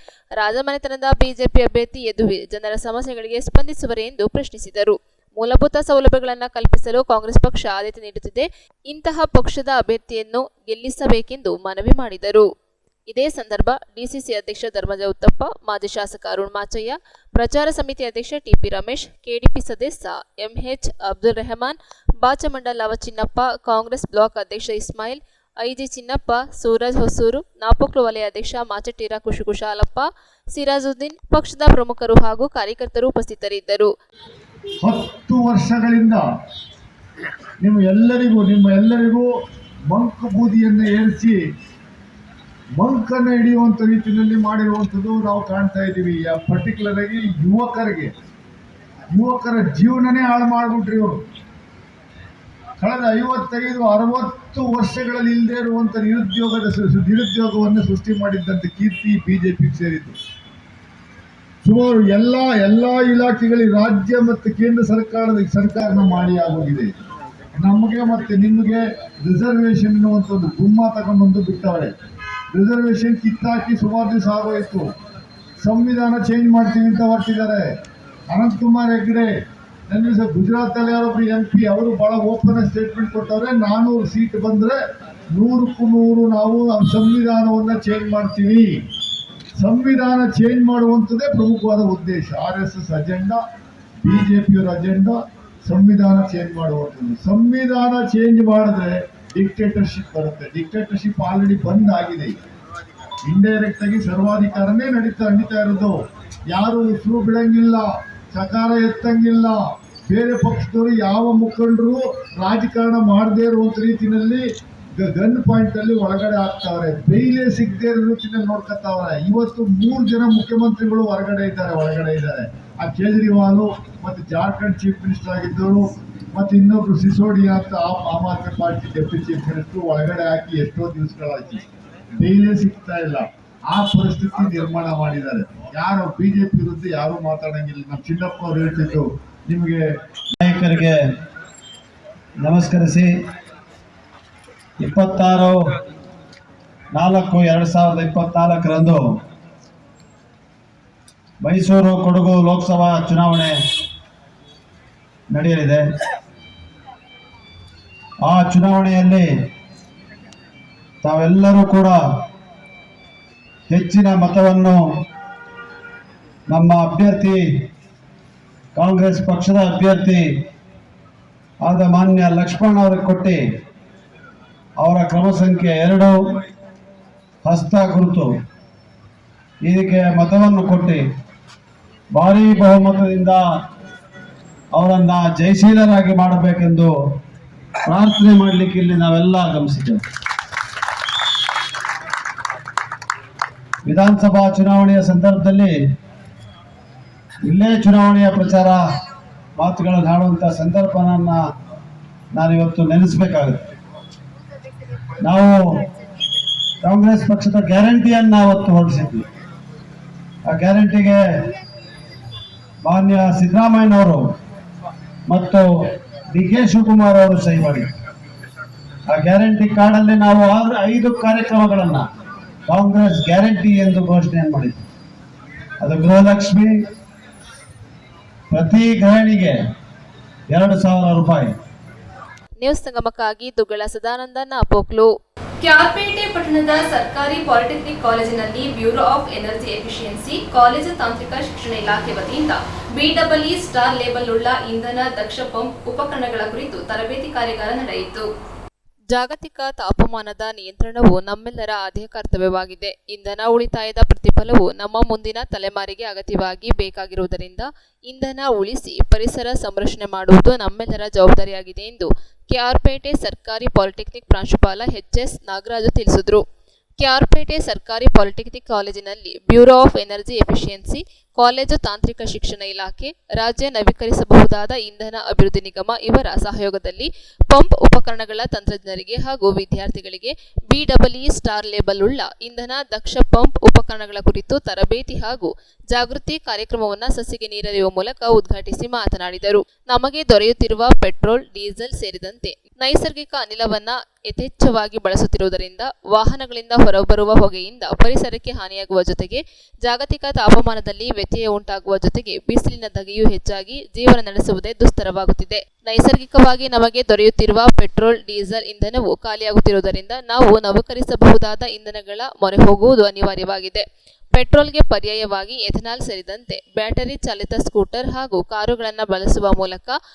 ರಾಜಮನೆತನದ ಬಿಜೆಪಿ ಅಭ್ಯರ್ಥಿ ಯದುವೀರ್ ಜನರ ಸಮಸ್ಯೆಗಳಿಗೆ ಸ್ಪಂದಿಸುವರೇ ಎಂದು ಪ್ರಶ್ನಿಸಿದರು. ಮೂಲಭೂತ ಸೌಲಭ್ಯಗಳನ್ನು ಕಲ್ಪಿಸಲು ಕಾಂಗ್ರೆಸ್ ಪಕ್ಷ ಆದ್ಯತೆ ನೀಡುತ್ತಿದೆ. ಇಂತಹ ಪಕ್ಷದ ಅಭ್ಯರ್ಥಿಯನ್ನು ಗೆಲ್ಲಿಸಬೇಕೆಂದು ಮನವಿ ಮಾಡಿದರು. ಇದೇ ಸಂದರ್ಭ ಡಿಸಿಸಿ ಅಧ್ಯಕ್ಷ ಧರ್ಮಜ ಉತ್ತಪ್ಪ, ಮಾಜಿ ಶಾಸಕ ಅರುಣ್ ಮಾಚಯ್ಯ, ಪ್ರಚಾರ ಸಮಿತಿ ಅಧ್ಯಕ್ಷ ಟಿಪಿ ರಮೇಶ್, ಕೆಡಿಪಿ ಸದಸ್ಯ ಎಂಎಚ್ ಅಬ್ದುಲ್ ರೆಹಮಾನ್, ಬಾಚಮಂಡಲ ಚಿನ್ನಪ್ಪ, ಕಾಂಗ್ರೆಸ್ ಬ್ಲಾಕ್ ಅಧ್ಯಕ್ಷ ಇಸ್ಮಾಯಿಲ್, ಐಜಿ ಚಿನ್ನಪ್ಪ, ಸೂರಜ್ ಹೊಸೂರು, ನಾಪೋಕ್ಲು ವಲಯ ಅಧ್ಯಕ್ಷ ಮಾಚಟೀರ ಕುಶಾಲಪ್ಪ, ಸಿರಾಜುದ್ದೀನ್, ಪಕ್ಷದ ಪ್ರಮುಖರು ಹಾಗೂ ಕಾರ್ಯಕರ್ತರು ಉಪಸ್ಥಿತರಿದ್ದರು. 10 ವರ್ಷಗಳಿಂದ ನಿಮ್ಮ ಎಲ್ಲರಿಗೂ ಮಂಕು ಬೂದಿಯನ್ನು ಏರಿಸಿ ಮಂಕನ್ನು ಹಿಡಿಯುವಂಥ ರೀತಿಯಲ್ಲಿ ಮಾಡಿರುವಂಥದ್ದು ನಾವು ಕಾಣ್ತಾ ಇದ್ದೀವಿ. ಪರ್ಟಿಕ್ಯುಲರ್ ಆಗಿ ಯುವಕರ ಜೀವನನೇ ಹಾಳು ಮಾಡಿಬಿಟ್ರಿ ಇವರು. ಕಳೆದ 55-60 ವರ್ಷಗಳಲ್ಲಿ ಇಲ್ಲದೆ ಇರುವಂಥ ನಿರುದ್ಯೋಗವನ್ನು ಸೃಷ್ಟಿ ಮಾಡಿದ್ದಂಥ ಕೀರ್ತಿ ಬಿಜೆಪಿಗೆ ಸೇರಿದ್ದು. ಸುಮಾರು ಎಲ್ಲ ಇಲಾಖೆಗಳಿಗೆ ರಾಜ್ಯ ಮತ್ತು ಕೇಂದ್ರ ಸರ್ಕಾರದ ಮಾಡಿ ಆಗೋಗಿದೆ. ನಮಗೆ ಮತ್ತೆ ನಿಮಗೆ ರಿಸರ್ವೇಷನ್ ಅನ್ನುವಂಥದ್ದು ಗುಮ್ಮ ತಗೊಂಡು ಬಿಟ್ಟವರೆ. ರಿಸರ್ವೇಷನ್ ಕಿತ್ತಾಕಿ ಸುಮಾರು ದಿವಸ ಆಗೋಯಿತು. ಸಂವಿಧಾನ ಚೇಂಜ್ ಮಾಡ್ತೀವಿ ಅಂತ ಹೊರಟಿದ್ದಾರೆ. ಅನಂತಕುಮಾರ್ ಹೆಗ್ಡೆ ನನ್ನ ಗುಜರಾತಲ್ಲಿ ಯಾರೊಬ್ರು MP ಅವರು ಬಹಳ ಓಪನ್ ಸ್ಟೇಟ್ಮೆಂಟ್ ಕೊಟ್ಟವ್ರೆ, 400 ಸೀಟ್ ಬಂದರೆ 100ಕ್ಕೂ 100 ನಾವು ಸಂವಿಧಾನವನ್ನು ಚೇಂಜ್ ಮಾಡ್ತೀವಿ. ಸಂವಿಧಾನ ಚೇಂಜ್ ಮಾಡುವಂಥದ್ದೇ ಪ್ರಮುಖವಾದ ಉದ್ದೇಶ. RSS ಅಜೆಂಡಾ, ಬಿಜೆಪಿಯವರ ಅಜೆಂಡಾ ಸಂವಿಧಾನ ಚೇಂಜ್ ಮಾಡುವಂಥದ್ದು. ಸಂವಿಧಾನ ಚೇಂಜ್ ಮಾಡಿದ್ರೆ ಡಿಕ್ಟೇಟರ್ಶಿಪ್ ಬರುತ್ತೆ. ಡಿಕ್ಟೇಟರ್ಶಿಪ್ ಆಲ್ರೆಡಿ ಬಂದ್ ಆಗಿದೆ. ಇಂಡೈರೆಕ್ಟ್ ಆಗಿ ಸರ್ವಾಧಿಕಾರನೇ ನಡೀತಾ ಇರೋದು. ಯಾರು ಉಸಿರು ಬಿಡಂಗಿಲ್ಲ, ಚಕಾರ ಎತ್ತಂಗಿಲ್ಲ. ಬೇರೆ ಪಕ್ಷದವರು ಯಾವ ಮುಖಂಡರು ರಾಜಕಾರಣ ಮಾಡದೇ ಇರುವಂಥ ರೀತಿಯಲ್ಲಿ ಗನ್ ಪಾಯಿಂಟ್ ಅಲ್ಲಿ ಒಳಗಡೆ ಹಾಕ್ತಾವ್ರೆ. ಬೇಯ್ಲೆ ಸಿಗದೆ ಇರೋ ರೀತಿಯಲ್ಲಿ ನೋಡ್ಕೊತಾವ್ರೆ. ಇವತ್ತು 3 ಜನ ಮುಖ್ಯಮಂತ್ರಿಗಳು ಒಳಗಡೆ ಇದ್ದಾರೆ. ಆ ಕೇಜ್ರಿವಾಲ್ ಮತ್ತೆ ಜಾರ್ಖಂಡ್ ಚೀಫ್ ಮಿನಿಸ್ಟರ್ ಆಗಿದ್ದವರು ಮತ್ತೆ ಇನ್ನೊಬ್ರು ಸಿಸೋಡಿಯಾ ಅಂತ Aam Aadmi party deputy chief minister ಒಳಗಡೆ ಹಾಕಿ ಎಷ್ಟೋ ದಿವಸಗಳಾಯ್ತು. ಬೇಯ್ಲೆ ಸಿಗ್ತಾ ಇಲ್ಲ. ಆ ಪರಿಸ್ಥಿತಿ ನಿರ್ಮಾಣ ಮಾಡಿದ್ದಾರೆ. ಯಾರು ಬಿಜೆಪಿ ವಿರುದ್ಧ ಯಾರು ಮಾತಾಡಂಗಿಲ್ಲ. ನಮ್ಮ ಚಿನ್ನಪ್ಪ ಅವರು ಹೇಳ್ತಿದ್ದು, ನಿಮಗೆ ನಾಯಕರಿಗೆ ನಮಸ್ಕರಿಸಿ 26/4/2024 ಮೈಸೂರು ಕೊಡಗು ಲೋಕಸಭಾ ಚುನಾವಣೆ ನಡೆಯಲಿದೆ. ಆ ಚುನಾವಣೆಯಲ್ಲಿ ತಾವೆಲ್ಲರೂ ಕೂಡ ಹೆಚ್ಚಿನ ಮತವನ್ನು ನಮ್ಮ ಅಭ್ಯರ್ಥಿ, ಕಾಂಗ್ರೆಸ್ ಪಕ್ಷದ ಅಭ್ಯರ್ಥಿ ಆದ ಮಾನ್ಯ ಲಕ್ಷ್ಮಣ್ ಅವರಿಗೆ ಕೊಟ್ಟು ಅವರ ಕ್ರಮ ಸಂಖ್ಯೆ 2 ಹಸ್ತ ಗುರುತು ಇದಕ್ಕೆ ಮತವನ್ನು ಕೊಟ್ಟು ಭಾರೀ ಬಹುಮತದಿಂದ ಅವರನ್ನ ಜಯಶೀಲರಾಗಿ ಮಾಡಬೇಕೆಂದು ಪ್ರಾರ್ಥನೆ ಮಾಡಲಿಕ್ಕೆ ಇಲ್ಲಿ ನಾವೆಲ್ಲ ಆಗಮಿಸಿದ್ದೇವೆ. ವಿಧಾನಸಭಾ ಚುನಾವಣೆಯ ಸಂದರ್ಭದಲ್ಲಿ ಇಲ್ಲೇ ಚುನಾವಣೆಯ ಪ್ರಚಾರ ಮಾತುಗಳನ್ನು ಆಡುವಂಥ ಸಂದರ್ಭನ ನಾನಿವತ್ತು ನೆನೆಸಬೇಕಾಗುತ್ತೆ. ನಾವು ಕಾಂಗ್ರೆಸ್ ಪಕ್ಷದ ಗ್ಯಾರಂಟಿಯನ್ನು ಅವತ್ತು ಹೊರಡಿಸಿದ್ವಿ. ಆ ಗ್ಯಾರಂಟಿಗೆ ಮಾನ್ಯ ಸಿದ್ದರಾಮಯ್ಯನವರು ಮತ್ತು DK ಶಿವಕುಮಾರ್ ಅವರು ಸಹಿ ಮಾಡಿದ್ರು. ಆ ಗ್ಯಾರಂಟಿ ಕಾರ್ಡಲ್ಲಿ ನಾವು 5 ಕಾರ್ಯಕ್ರಮಗಳನ್ನು ಕಾಂಗ್ರೆಸ್ ಗ್ಯಾರಂಟಿ ಎಂದು ಘೋಷಣೆ ಮಾಡಿದ್ವಿ. ಅದು ಗೃಹಲಕ್ಷ್ಮಿ ಪ್ರತಿ ಗೃಹಿಣಿಗೆ 2,000 ರೂಪಾಯಿ. ನ್ಯೂಸ್ ಸಂಗಮಕ್ಕಾಗಿ ದುಗ್ಗಳ ಸದಾನಂದ ನಾಪೋಕ್ಲು. ಕ್ಯಾರ್ಪೇಟೆ ಪಟ್ಟಣದ ಸರ್ಕಾರಿ ಪಾಲಿಟೆಕ್ನಿಕ್ ಕಾಲೇಜಿನಲ್ಲಿ bureau of energy efficiency college ತಾಂತ್ರಿಕ ಶಿಕ್ಷಣ ಇಲಾಖೆ ವತಿಯಿಂದ BEE ಸ್ಟಾರ್ ಲೇಬಲ್ ಉಳ್ಳ ಇಂಧನ ದಕ್ಷ ಪಂಪ್ ಉಪಕರಣಗಳ ಕುರಿತು ತರಬೇತಿ ಕಾರ್ಯಾಗಾರ ನಡೆಯಿತು. ಜಾಗತಿಕ ತಾಪಮಾನದ ನಿಯಂತ್ರಣವು ನಮ್ಮೆಲ್ಲರ ಆದ್ಯ ಕರ್ತವ್ಯವಾಗಿದೆ. ಇಂಧನ ಉಳಿತಾಯದ ಪ್ರತಿಫಲವು ನಮ್ಮ ಮುಂದಿನ ತಲೆಮಾರಿಗೆ ಅಗತ್ಯವಾಗಿ ಬೇಕಾಗಿರುವುದರಿಂದ ಇಂಧನ ಉಳಿಸಿ ಪರಿಸರ ಸಂರಕ್ಷಣೆ ಮಾಡುವುದು ನಮ್ಮೆಲ್ಲರ ಜವಾಬ್ದಾರಿಯಾಗಿದೆ ಎಂದು ಕೆಆರ್ಪೇಟೆ ಸರ್ಕಾರಿ ಪಾಲಿಟೆಕ್ನಿಕ್ ಪ್ರಾಂಶುಪಾಲ ಎಚ್.ಎಸ್. ನಾಗರಾಜು ತಿಳಿಸಿದರು. ಕೆಆರ್ಪೇಟೆ ಸರ್ಕಾರಿ ಪಾಲಿಟೆಕ್ನಿಕ್ ಕಾಲೇಜಿನಲ್ಲಿ bureau of energy efficiency college ತಾಂತ್ರಿಕ ಶಿಕ್ಷಣ ಇಲಾಖೆ, ರಾಜ್ಯ ನವೀಕರಿಸಬಹುದಾದ ಇಂಧನ ಅಭಿವೃದ್ಧಿ ನಿಗಮ ಇವರ ಸಹಯೋಗದಲ್ಲಿ ಪಂಪ್ ಉಪಕರಣಗಳ ತಂತ್ರಜ್ಞರಿಗೆ ಹಾಗೂ ವಿದ್ಯಾರ್ಥಿಗಳಿಗೆ BEE ಸ್ಟಾರ್ ಲೇಬಲ್ ಉಳ್ಳ ಇಂಧನ ದಕ್ಷ ಪಂಪ್ ಉಪಕರಣಗಳ ಕುರಿತು ತರಬೇತಿ ಹಾಗೂ ಜಾಗೃತಿ ಕಾರ್ಯಕ್ರಮವನ್ನು ಸಸಿಗೆ ನೀರೆರೆಯುವ ಮೂಲಕ ಉದ್ಘಾಟಿಸಿ ಮಾತನಾಡಿದರು. ನಮಗೆ ದೊರೆಯುತ್ತಿರುವ ಪೆಟ್ರೋಲ್, ಡೀಸೆಲ್ ಸೇರಿದಂತೆ ನೈಸರ್ಗಿಕ ಅನಿಲವನ್ನ ಯಥೇಚ್ಛವಾಗಿ ಬಳಸುತ್ತಿರುವುದರಿಂದ ವಾಹನಗಳಿಂದ ಹೊರಬರುವ ಹೊಗೆಯಿಂದ ಪರಿಸರಕ್ಕೆ ಹಾನಿಯಾಗುವ ಜೊತೆಗೆ ಜಾಗತಿಕ ತಾಪಮಾನದಲ್ಲಿ ವ್ಯತ್ಯಯ ಉಂಟಾಗುವ ಜೊತೆಗೆ ಬಿಸಿಲಿನ ಧಗೆಯೂ ಹೆಚ್ಚಾಗಿ ಜೀವನ ನಡೆಸುವುದೇ ದುಸ್ತರವಾಗುತ್ತಿದೆ. ನೈಸರ್ಗಿಕವಾಗಿ ನಮಗೆ ದೊರೆಯುತ್ತಿರುವ ಪೆಟ್ರೋಲ್, ಡೀಸೆಲ್ ಇಂಧನವು ಖಾಲಿಯಾಗುತ್ತಿರುವುದರಿಂದ ನಾವು ನವೀಕರಿಸಬಹುದಾದ ಇಂಧನಗಳ ಮೊರೆ ಹೋಗುವುದು ಅನಿವಾರ್ಯವಾಗಿದೆ. ಪೆಟ್ರೋಲ್ಗೆ ಪರ್ಯಾಯವಾಗಿ ಎಥೆನಾಲ್ ಸೇರಿದಂತೆ ಬ್ಯಾಟರಿ ಚಾಲಿತ ಸ್ಕೂಟರ್ ಹಾಗೂ ಕಾರುಗಳನ್ನು ಬಳಸುವ ಮೂಲಕ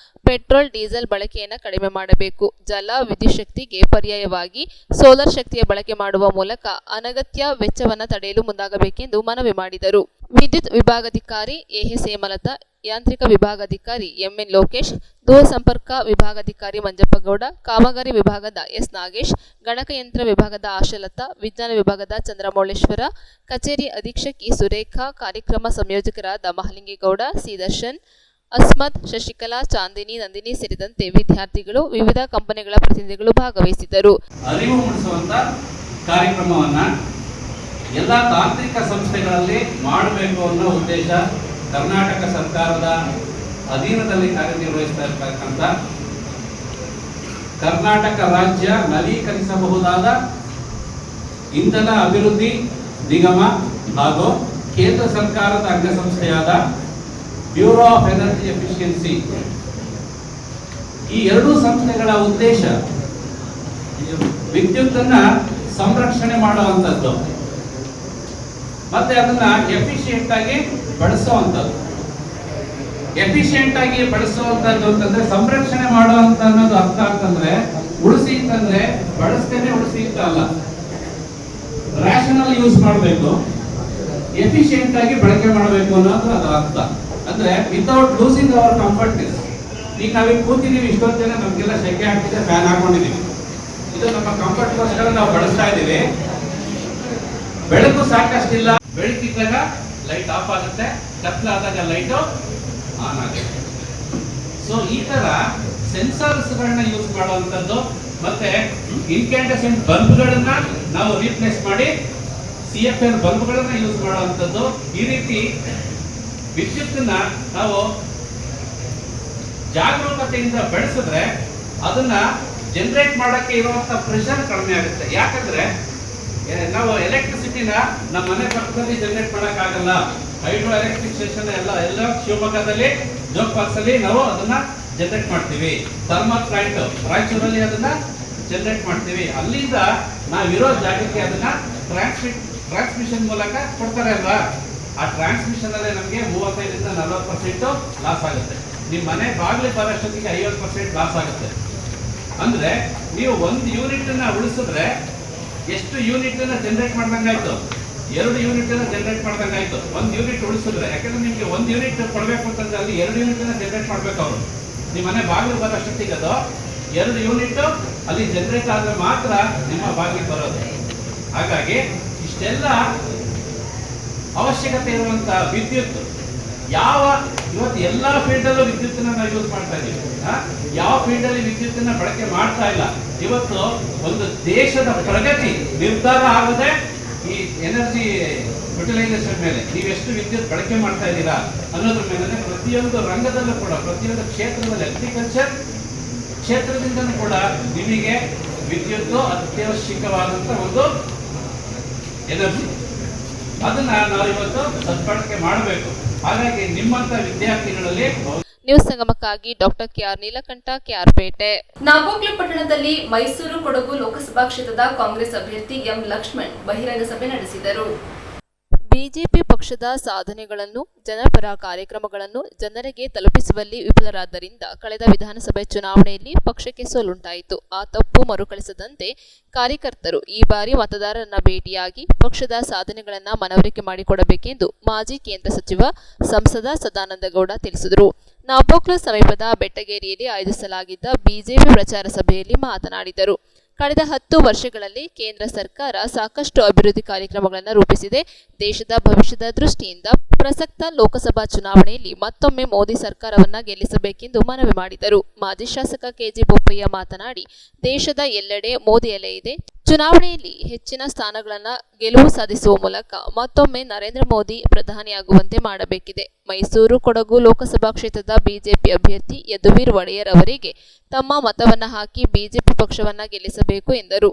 ಪೆಟ್ರೋಲ್, ಡೀಸೆಲ್ ಬಳಕೆಯನ್ನು ಕಡಿಮೆ ಮಾಡಬೇಕು. ಜಲ, ವಿದ್ಯುತ್ ಶಕ್ತಿಗೆ ಪರ್ಯಾಯವಾಗಿ ಸೋಲಾರ್ ಶಕ್ತಿಯ ಬಳಕೆ ಮಾಡುವ ಮೂಲಕ ಅನಗತ್ಯ ವೆಚ್ಚವನ್ನು ತಡೆಯಲು ಮುಂದಾಗಬೇಕೆಂದು ಮನವಿ ಮಾಡಿದರು. ವಿದ್ಯುತ್ ವಿಭಾಗಾಧಿಕಾರಿ ಎಎಸ್ ಹೇಮಲತಾ, ಯಾಂತ್ರಿಕ ವಿಭಾಗಾಧಿಕಾರಿ ಎಂಎನ್ ಲೋಕೇಶ್, ದೂರ ಸಂಪರ್ಕ ವಿಭಾಗಾಧಿಕಾರಿ ಮಂಜಪ್ಪಗೌಡ, ಕಾಮಗಾರಿ ವಿಭಾಗದ ಎಸ್ ನಾಗೇಶ್, ಗಣಕಯಂತ್ರ ವಿಭಾಗದ ಆಶಲತಾ, ವಿಜ್ಞಾನ ವಿಭಾಗದ ಚಂದ್ರಮೌಳೇಶ್ವರ, ಕಚೇರಿ ಅಧೀಕ್ಷಕಿ ಸುರೇಖಾ, ಕಾರ್ಯಕ್ರಮ ಸಂಯೋಜಕರಾದ ಮಹಲಿಂಗೇಗೌಡ, ಸಿ ದರ್ಶನ್, ಅಸ್ಮದ್, ಶಶಿಕಲಾ, ಚಾಂದಿನಿ, ನಂದಿನಿ ಸೇರಿದಂತೆ ವಿದ್ಯಾರ್ಥಿಗಳು, ವಿವಿಧ ಕಂಪನಿಗಳ ಪ್ರತಿನಿಧಿಗಳು ಭಾಗವಹಿಸಿದ್ದರು. ಅರಿವು ಮೂಡಿಸುವಂತ ಕಾರ್ಯಕ್ರಮವನ್ನ ಎಲ್ಲ ತಾಂತ್ರಿಕ ಸಂಸ್ಥೆಗಳಲ್ಲಿ ಮಾಡಬೇಕು ಅನ್ನೋ ಉದ್ದೇಶ ಕರ್ನಾಟಕ ಸರ್ಕಾರದ ಅಧೀನದಲ್ಲಿ ಕಾರ್ಯನಿರ್ವಹಿಸ್ತಾ ಇರತಕ್ಕಂಥ ಕರ್ನಾಟಕ ರಾಜ್ಯ ನವೀಕರಿಸಬಹುದಾದ ಇಂಧನ ಅಭಿವೃದ್ಧಿ ನಿಗಮ ಹಾಗೂ ಕೇಂದ್ರ ಸರ್ಕಾರದ ಅಂಗಸಂಸ್ಥೆಯಾದ ಬ್ಯೂರೋ ಆಫ್ ಎನರ್ಜಿ ಎಫಿಷಿಯನ್ಸಿ ಈ ಎರಡೂ ಸಂಸ್ಥೆಗಳ ಉದ್ದೇಶ ವಿದ್ಯುತ್ತನ್ನ ಸಂರಕ್ಷಣೆ ಮಾಡುವಂಥದ್ದು ಮತ್ತೆ ಅದನ್ನ ಎಫಿಷಿಯೆಂಟ್ ಆಗಿ ಬಳಸುವಂಥದ್ದು. ಎಫಿಷಿಯೆಂಟ್ ಆಗಿ ಬಳಸುವಂಥದ್ದು ಅಂತಂದ್ರೆ ಸಂರಕ್ಷಣೆ ಮಾಡುವಂತ ಅನ್ನೋದು ಅರ್ಥ ಅಂತಂದ್ರೆ ಉಳಿಸಿ ಅಂತಂದ್ರೆ ಬಳಸ್ತೇನೆ ಉಳಿಸಿ ಅಂತ ಅಲ್ಲ, ರ್ಯಾಷನಲ್ ಯೂಸ್ ಮಾಡಬೇಕು, ಎಫಿಷಿಯೆಂಟ್ ಆಗಿ ಬಳಕೆ ಮಾಡಬೇಕು ಅನ್ನೋದು ಅದರ ಅರ್ಥ. ಅಂದ್ರೆ ವಿತೌಟ್ ಲೂಸಿಂಗ್ ಅವರ್ ಕಂಫರ್ಟ್ನೆಸ್. ಈಗ ನಾವೀಗ ಕೂತಿದೀವಿ, ಇಷ್ಟೊಂದು ಜನ ನಮ್ಗೆಲ್ಲ ಶೆಕೆ ಆಗ್ತಿದೆ, ಫ್ಯಾನ್ ಹಾಕೊಂಡಿದೀವಿ, ಇದು ನಮ್ಮ ಕಂಫರ್ಟ್ಗೋಸ್ಕರ ನಾವು ಬಳಸ್ತಾ ಇದ್ದೀವಿ. ಬೆಳಕು ಸಾಕಷ್ಟಿಲ್ಲ, ಬೆಳಕಿದ್ದಾಗ ಲೈಟ್ ಆಫ್ ಆಗುತ್ತೆ, ಕತ್ಲಾದಾಗ ಲೈಟ್ ಆನ್ ಆಗುತ್ತೆ. ಸೊ ಈ ತರ ಸೆನ್ಸರ್ಸ್ ಗಳನ್ನ ಯೂಸ್ ಮಾಡುವಂತದ್ದು ಮತ್ತೆ ಇನ್ಕ್ಯಾಂಡಸೆಂಟ್ ಬಲ್ಬ್ಗಳನ್ನ ನಾವು ರೀಪ್ಲೇಸ್ ಮಾಡಿ CFL ಬಲ್ಬ್ಗಳನ್ನ ಯೂಸ್ ಮಾಡುವಂತದ್ದು. ಈ ರೀತಿ ವಿದ್ಯುತ್ತನ್ನ ನಾವು ಜಾಗರೂಕತೆಯಿಂದ ಬೆಳೆಸಿದ್ರೆ ಅದನ್ನ ಜನರೇಟ್ ಮಾಡಕ್ಕೆ ಇರುವಂತ ಪ್ರೆಷರ್ ಕಡಿಮೆ ಆಗುತ್ತೆ. ಯಾಕಂದ್ರೆ ನಾವು ಎಲೆಕ್ಟ್ರಿಸಿಟಿನ ನಮ್ಮ ಮನೆ ಪಕ್ಕದಲ್ಲಿ ಜನರೇಟ್ ಮಾಡಕ್ ಆಗಲ್ಲ. ಹೈಡ್ರೋ ಎಲೆಕ್ಟ್ರಿಕ್ ಸ್ಟೇಷನ್ ಎಲ್ಲ ಶಿವಮೊಗ್ಗದಲ್ಲಿ, ಜೋಗ್ ಫಾಲ್ಸ್ ಅಲ್ಲಿ ನಾವು ಅದನ್ನ ಜನರೇಟ್ ಮಾಡ್ತೀವಿ. ಥರ್ಮಲ್ ಪ್ಲಾಂಟ್ ರಾಯಚೂರಲ್ಲಿ ಅದನ್ನ ಜನರೇಟ್ ಮಾಡ್ತೀವಿ. ಅಲ್ಲಿಂದ ನಾವಿರೋ ಜಾಗಕ್ಕೆ ಅದನ್ನ ಟ್ರಾನ್ಸ್ಮಿಷನ್ ಮೂಲಕ ಕೊಡ್ತಾರೆ ಅಲ್ವಾ, ಆ ಟ್ರಾನ್ಸ್ಮಿಷನ್ ಅಲ್ಲೇ ನಮಗೆ 35ರಿಂದ 40% ಲಾಸ್ ಆಗುತ್ತೆ. ನಿಮ್ಮ ಮನೆ ಬಾಗಿಲಿಗೆ ಬರೋಷ್ಟೊತ್ತಿಗೆ 50% ಲಾಸ್ ಆಗುತ್ತೆ. ಅಂದ್ರೆ ನೀವು 1 ಯೂನಿಟ್ ಅನ್ನ ಉಳಿಸಿದ್ರೆ ಎಷ್ಟು ಯೂನಿಟ್ ಅನ್ನ ಜನರೇಟ್ ಮಾಡ್ದಂಗಾಯ್ತು? 2 ಯೂನಿಟ್ ಅನ್ನ ಜನರೇಟ್ ಮಾಡ್ದಂಗಾಯ್ತು. 1 ಯೂನಿಟ್ ಉಳಿಸಿದ್ರೆ, ಯಾಕಂದ್ರೆ ನಿಮ್ಗೆ 1 ಯೂನಿಟ್ ಕೊಡ್ಬೇಕು ಅಂತಂದ್ರೆ ಅಲ್ಲಿ 2 ಯೂನಿಟ್ ಅನ್ನ ಜನರೇಟ್ ಮಾಡ್ಬೇಕು ಅವರು. ನಿಮ್ಮ ಮನೆ ಬಾಗಿಲು ಬರೋಷ್ಟೊತ್ತಿಗೆ ಅದು 2 ಯೂನಿಟ್ ಅಲ್ಲಿ ಜನರೇಟ್ ಆದ್ರೆ ಮಾತ್ರ ನಿಮ್ಮ ಬಾಗಿಲು ಬರೋದು. ಹಾಗಾಗಿ ಇಷ್ಟೆಲ್ಲ ಅವಶ್ಯಕತೆ ಇರುವಂತ ವಿದ್ಯುತ್ ಇವತ್ತು ಎಲ್ಲಾ ಫೀಲ್ಡ್ ಅಲ್ಲೂ ವಿದ್ಯುತ್ತನ್ನ ನಾವು ಯೂಸ್ ಮಾಡ್ತಾ ಇದೀವಿ. ಯಾವ ಫೀಲ್ಡ್ ಅಲ್ಲಿ ವಿದ್ಯುತ್ತನ್ನ ಬಳಕೆ ಮಾಡ್ತಾ ಇಲ್ಲ. ಇವತ್ತು ಒಂದು ದೇಶದ ಪ್ರಗತಿ ನಿರ್ಧಾರ ಆಗದೆ ಈ ಎನರ್ಜಿ ಯುಟಿಲೈಸೇಷನ್ ಮೇಲೆ, ನೀವೆಷ್ಟು ವಿದ್ಯುತ್ ಬಳಕೆ ಮಾಡ್ತಾ ಇದ್ದೀರಾ ಅನ್ನೋದ್ರ ಮೇಲೆ ಪ್ರತಿಯೊಂದು ರಂಗದಲ್ಲೂ ಕೂಡ, ಪ್ರತಿಯೊಂದು ಕ್ಷೇತ್ರದಲ್ಲಿ, ಅಗ್ರಿಕಲ್ಚರ್ ಕ್ಷೇತ್ರದಿಂದಲೂ ಕೂಡ ನಿಮಗೆ ವಿದ್ಯುತ್ ಅತ್ಯವಶ್ಯಕವಾದಂತ ಒಂದು ಎನರ್ಜಿ. ಅದನ್ನ ನಾವು ಇವತ್ತು ಸದ್ಬಳಕೆ ಮಾಡಬೇಕು. ಹಾಗಾಗಿ ನಿಮ್ಮಂತ ವಿದ್ಯಾರ್ಥಿಗಳಲ್ಲಿ ನ್ಯೂಸ್ ಸಂಗಮಕ್ಕಾಗಿ ಡಾಕ್ಟರ್ ಕೆಆರ್ ನೀಲಕಂಠ, ಕೆಆರ್ಪೇಟೆ. ನಾಪೋಕ್ಲು ಪಟ್ಟಣದಲ್ಲಿ ಮೈಸೂರು ಕೊಡಗು ಲೋಕಸಭಾ ಕ್ಷೇತ್ರದ ಕಾಂಗ್ರೆಸ್ ಅಭ್ಯರ್ಥಿ ಎಂ ಲಕ್ಷ್ಮಣ್ ಬಹಿರಂಗ ಸಭೆ ನಡೆಸಿದರು. ಬಿಜೆಪಿ ಪಕ್ಷದ ಸಾಧನೆಗಳನ್ನು, ಜನಪರ ಕಾರ್ಯಕ್ರಮಗಳನ್ನು ಜನರಿಗೆ ತಲುಪಿಸುವಲ್ಲಿ ವಿಫಲರಾದ್ದರಿಂದ ಕಳೆದ ವಿಧಾನಸಭೆ ಚುನಾವಣೆಯಲ್ಲಿ ಪಕ್ಷಕ್ಕೆ ಸೋಲುಂಟಾಯಿತು. ಆ ತಪ್ಪು ಮರುಕಳಿಸದಂತೆ ಕಾರ್ಯಕರ್ತರು ಈ ಬಾರಿ ಮತದಾರರನ್ನ ಭೇಟಿಯಾಗಿ ಪಕ್ಷದ ಸಾಧನೆಗಳನ್ನು ಮನವರಿಕೆ ಮಾಡಿಕೊಡಬೇಕೆಂದು ಮಾಜಿ ಕೇಂದ್ರ ಸಚಿವ ಸಂಸದ ಸದಾನಂದಗೌಡ ತಿಳಿಸಿದರು. ನಾಪೋಕ್ಲು ಸಮೀಪದ ಬೆಟ್ಟಗೇರಿಯಲ್ಲಿ ಆಯೋಜಿಸಲಾಗಿದ್ದ ಬಿಜೆಪಿ ಪ್ರಚಾರ ಸಭೆಯಲ್ಲಿ ಮಾತನಾಡಿದರು. ಕಳೆದ 10 ವರ್ಷಗಳಲ್ಲಿ ಕೇಂದ್ರ ಸರ್ಕಾರ ಸಾಕಷ್ಟು ಅಭಿವೃದ್ಧಿ ಕಾರ್ಯಕ್ರಮಗಳನ್ನು ರೂಪಿಸಿದೆ. ದೇಶದ ಭವಿಷ್ಯದ ದೃಷ್ಟಿಯಿಂದ ಪ್ರಸಕ್ತ ಲೋಕಸಭಾ ಚುನಾವಣೆಯಲ್ಲಿ ಮತ್ತೊಮ್ಮೆ ಮೋದಿ ಸರ್ಕಾರವನ್ನ ಗೆಲ್ಲಿಸಬೇಕೆಂದು ಮನವಿ ಮಾಡಿದರು. ಮಾಜಿ ಶಾಸಕ ಕೆಜಿ ಬೋಪಯ್ಯ ಮಾತನಾಡಿ, ದೇಶದ ಎಲ್ಲೆಡೆ ಮೋದಿ ಅಲೆ ಇದೆ. ಚುನಾವಣೆಯಲ್ಲಿ ಹೆಚ್ಚಿನ ಸ್ಥಾನಗಳನ್ನು ಗೆಲುವು ಸಾಧಿಸುವ ಮೂಲಕ ಮತ್ತೊಮ್ಮೆ ನರೇಂದ್ರ ಮೋದಿ ಪ್ರಧಾನಿಯಾಗುವಂತೆ ಮಾಡಬೇಕಿದೆ. ಮೈಸೂರು ಕೊಡಗು ಲೋಕಸಭಾ ಕ್ಷೇತ್ರದ ಬಿಜೆಪಿ ಅಭ್ಯರ್ಥಿ ಯದುವೀರ್ ಒಡೆಯರ್ ಅವರಿಗೆ ತಮ್ಮ ಮತವನ್ನ ಹಾಕಿ ಬಿಜೆಪಿ ಪಕ್ಷವನ್ನ ಗೆಲ್ಲಿಸಬೇಕು ಎಂದರು.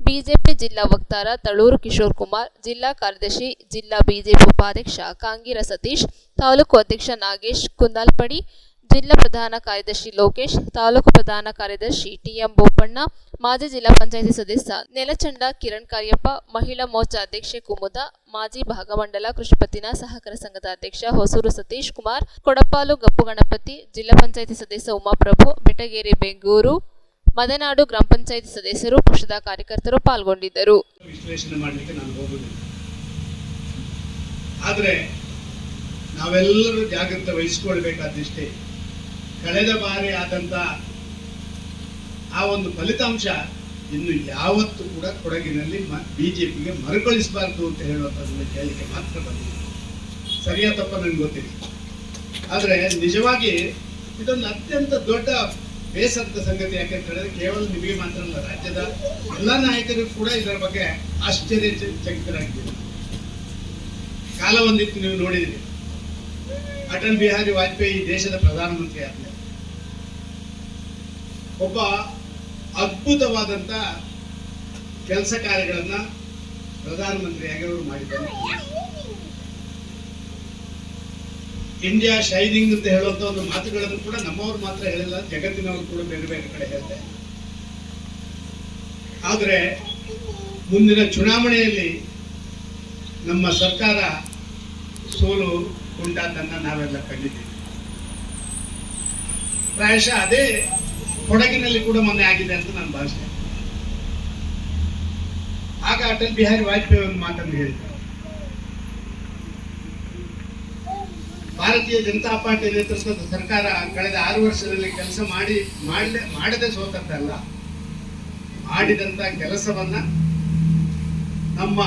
ಬಿಜೆಪಿ ಜಿಲ್ಲಾ ವಕ್ತಾರ ತಳೂರು ಕಿಶೋರ್ ಕುಮಾರ್, ಜಿಲ್ಲಾ ಕಾರ್ಯದರ್ಶಿ, ಜಿಲ್ಲಾ ಬಿಜೆಪಿ ಉಪಾಧ್ಯಕ್ಷ ಕಾಂಗೀರ ಸತೀಶ್, ತಾಲೂಕು ಅಧ್ಯಕ್ಷ ನಾಗೇಶ್ ಕುಂದಾಲ್ಪಡಿ, ಜಿಲ್ಲಾ ಪ್ರಧಾನ ಕಾರ್ಯದರ್ಶಿ ಲೋಕೇಶ್, ತಾಲೂಕು ಪ್ರಧಾನ ಕಾರ್ಯದರ್ಶಿ ಟಿಎಂ ಬೋಪಣ್ಣ, ಮಾಜಿ ಜಿಲ್ಲಾ ಪಂಚಾಯಿತಿ ಸದಸ್ಯ ನೆಲಚಂಡ ಕಿರಣ್ ಕಾರ್ಯಪ್ಪ, ಮಹಿಳಾ ಮೋರ್ಚಾ ಅಧ್ಯಕ್ಷೆ ಕುಮುದ, ಮಾಜಿ ಭಾಗಮಂಡಲ ಕೃಷಿಪತ್ತಿನ ಸಹಕಾರ ಸಂಘದ ಅಧ್ಯಕ್ಷ ಹೊಸೂರು ಸತೀಶ್ ಕುಮಾರ್, ಕೊಡಪಾಲು ಗಪ್ಪು ಗಣಪತಿ, ಜಿಲ್ಲಾ ಪಂಚಾಯಿತಿ ಸದಸ್ಯ ಉಮಾಪ್ರಭು, ಬೆಟಗೇರಿ ಬೆಂಗೂರು, ಮದನಾಡು ಗ್ರಾಮ ಪಂಚಾಯಿತಿ ಸದಸ್ಯರು, ಪಕ್ಷದ ಕಾರ್ಯಕರ್ತರು ಪಾಲ್ಗೊಂಡಿದ್ದರು. ವಿಶ್ಲೇಷಣೆ ಮಾಡಲಿಕ್ಕೆ ನಾನು ಹೋಗುವುದಿಲ್ಲ, ಆದರೆ ನಾವೆಲ್ಲರೂ ಜಾಗೃತಿ ವಹಿಸಿಕೊಳ್ಬೇಕಾದಿಷ್ಟೇ. ಕಳೆದ ಬಾರಿ ಆದಂತ ಆ ಒಂದು ಫಲಿತಾಂಶ ಇನ್ನು ಯಾವತ್ತೂ ಕೂಡ ಕೊಡಗಿನಲ್ಲಿ ಬಿಜೆಪಿಗೆ ಮರುಕಳಿಸಬಾರ್ದು ಅಂತ ಹೇಳುವಂಥದ್ದನ್ನು ಕೇಳಲಿಕ್ಕೆ ಮಾತ್ರ ಬಂದಿದೆ. ಸರಿಯಾ ತಪ್ಪ ನನಗೆ ಗೊತ್ತಿಲ್ಲ, ಆದರೆ ನಿಜವಾಗಿ ಇದೊಂದು ಅತ್ಯಂತ ದೊಡ್ಡ ಬೇಸರದ ಸಂಗತಿ. ಯಾಕೆಂತ ಹೇಳಿದ್ರೆ ಕೇವಲ ನಿಮಗೆ ಮಾತ್ರ ಅಲ್ಲ, ರಾಜ್ಯದ ಎಲ್ಲ ನಾಯಕರು ಕೂಡ ಇದರ ಬಗ್ಗೆ ಆಶ್ಚರ್ಯಚಕಿತರಾಗಿದ್ದಾರೆ. ಕಾಲ ಒಂದಿತ್ತು, ನೀವು ನೋಡಿದ್ರಿ, ಅಟಲ್ ಬಿಹಾರಿ ವಾಜಪೇಯಿ ದೇಶದ ಪ್ರಧಾನಮಂತ್ರಿ ಆದ್ಮೇಲೆ ಒಬ್ಬ ಅದ್ಭುತವಾದಂತ ಕೆಲಸ ಕಾರ್ಯಗಳನ್ನ ಪ್ರಧಾನಮಂತ್ರಿಯಾಗಿ ಅವರು ಮಾಡಿದ್ದಾರೆ. ಇಂಡಿಯಾ ಶೈನಿಂಗ್ ಅಂತ ಹೇಳುವಂತ ಒಂದು ಮಾತುಗಳನ್ನು ಕೂಡ ನಮ್ಮವರು ಮಾತ್ರ ಹೇಳಿಲ್ಲ, ಜಗತ್ತಿನವರು ಕೂಡ ಬೇರೆ ಬೇರೆ ಕಡೆ ಹೇಳ್ತಾರೆ. ಆದ್ರೆ ಮುಂದಿನ ಚುನಾವಣೆಯಲ್ಲಿ ನಮ್ಮ ಸರ್ಕಾರ ಸೋಲು ಉಂಟಾದನ್ನ ನಾವೆಲ್ಲ ಕಂಡಿದ್ದೀವಿ. ಪ್ರಾಯಶಃ ಅದೇ ಕೊಡಗಿನಲ್ಲಿ ಕೂಡ ಮೊನ್ನೆ ಆಗಿದೆ ಅಂತ ನಾನು ಭಾವಿಸ್ತೇನೆ. ಆಗ ಅಟಲ್ ಬಿಹಾರಿ ವಾಜಪೇಯಿ ಒಂದು ಮಾತನ್ನು ಹೇಳಿದ್ರು, ಭಾರತೀಯ ಜನತಾ ಪಾರ್ಟಿ ನೇತೃತ್ವದ ಸರ್ಕಾರ ಕಳೆದ 6 ವರ್ಷದಲ್ಲಿ ಕೆಲಸ ಮಾಡದೆ ಸೋತದ್ದಲ್ಲ, ಮಾಡಿದಂತ ಕೆಲಸವನ್ನ ನಮ್ಮ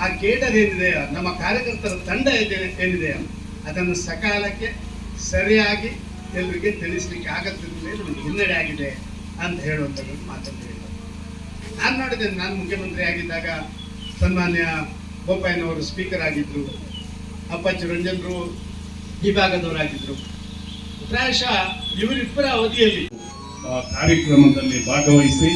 ಆ ಕೇಡರ್ ಏನಿದೆ, ನಮ್ಮ ಕಾರ್ಯಕರ್ತರ ತಂಡ ಏನಿದೆ, ಅದನ್ನು ಸಕಾಲಕ್ಕೆ ಸರಿಯಾಗಿ ಎಲ್ಲರಿಗೆ ತಿಳಿಸ್ಲಿಕ್ಕೆ ಆಗತ್ತಿದ್ರೆ ನಮಗೆ ಹಿನ್ನಡೆ ಆಗಿದೆ ಅಂತ ಹೇಳುವಂಥದ್ದು ಮಾತನ್ನು ಹೇಳಿದರು. ನಾನು ನೋಡಿದ್ದೇನೆ, ನಾನು ಮುಖ್ಯಮಂತ್ರಿ ಆಗಿದ್ದಾಗ ಸನ್ಮಾನ್ಯ ಬೋಪಯ್ಯನವರು ಸ್ಪೀಕರ್ ಆಗಿದ್ರು, ಅಪ್ಪಚ್ಚು ರಂಜನ್ರು ವಿಭಾಗದವರಾಗಿದ್ರು. ಪ್ರಾಯಶಃ ಇವರಿಬ್ಬರ ಅವಧಿಯಲ್ಲಿ ಕಾರ್ಯಕ್ರಮದಲ್ಲಿ ಭಾಗವಹಿಸಿ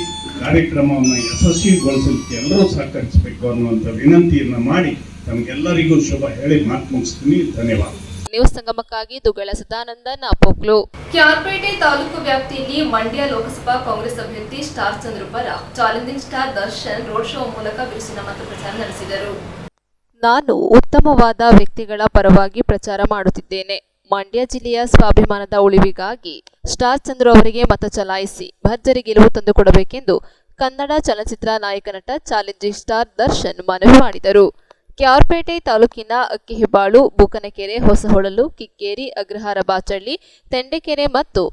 ಕಾರ್ಯಕ್ರಮವನ್ನು ಯಶಸ್ವಿಗೊಳಿಸಲಿಕ್ಕೆ ಎಲ್ಲರೂ ಸಹಕರಿಸಬೇಕು ಅನ್ನುವಂಥ ವಿನಂತಿಯನ್ನು ಮಾಡಿ ತಮಗೆಲ್ಲರಿಗೂ ಶುಭ ಹೇಳಿ ಮಾತು ಮುಗಿಸ್ತೀನಿ. ಧನ್ಯವಾದ. ನ್ಯೂಸ್ ಸಂಗಮಕ್ಕಾಗಿ ದುಗ್ಗಳ ಸದಾನಂದ, ನಾಪೋಕ್ಲು. ಕ್ಯಾರ್ಪೇಟೆ ತಾಲೂಕು ವ್ಯಾಪ್ತಿಯಲ್ಲಿ ಮಂಡ್ಯ ಲೋಕಸಭಾ ಕಾಂಗ್ರೆಸ್ ಅಭ್ಯರ್ಥಿ ಸ್ಟಾರ್ ಚಂದ್ರು ಪರ challenging star Darshan road show ಮೂಲಕ ಬಿರುಸಿನ ಮತ ಪ್ರಚಾರ ನಡೆಸಿದರು. ನಾನು ಉತ್ತಮವಾದ ವ್ಯಕ್ತಿಗಳ ಪರವಾಗಿ ಪ್ರಚಾರ ಮಾಡುತ್ತಿದ್ದೇನೆ. ಮಂಡ್ಯ ಜಿಲ್ಲೆಯ ಸ್ವಾಭಿಮಾನದ ಉಳಿವಿಗಾಗಿ ಸ್ಟಾರ್ ಚಂದ್ರು ಅವರಿಗೆ ಮತ ಚಲಾಯಿಸಿ ಭರ್ಜರಿ ಗೆಲುವು ತಂದುಕೊಡಬೇಕೆಂದು ಕನ್ನಡ ಚಲನಚಿತ್ರ ನಾಯಕ ನಟ ಚಾಲೆಂಜಿಂಗ್ ಸ್ಟಾರ್ ದರ್ಶನ್ ಮನವಿ ಮಾಡಿದರು. ಕ್ಯಾರ್ಪೇಟೆ ತಾಲೂಕಿನ ಅಕ್ಕಿಹೆಬ್ಬಾಳು, ಬೂಕನಕೆರೆ, ಹೊಸಹೊಳಲು, ಕಿಕ್ಕೇರಿ, ಅಗ್ರಹಾರ ಬಾಚಳ್ಳಿ, ತೆಂಡೆಕೆರೆ ಮತ್ತು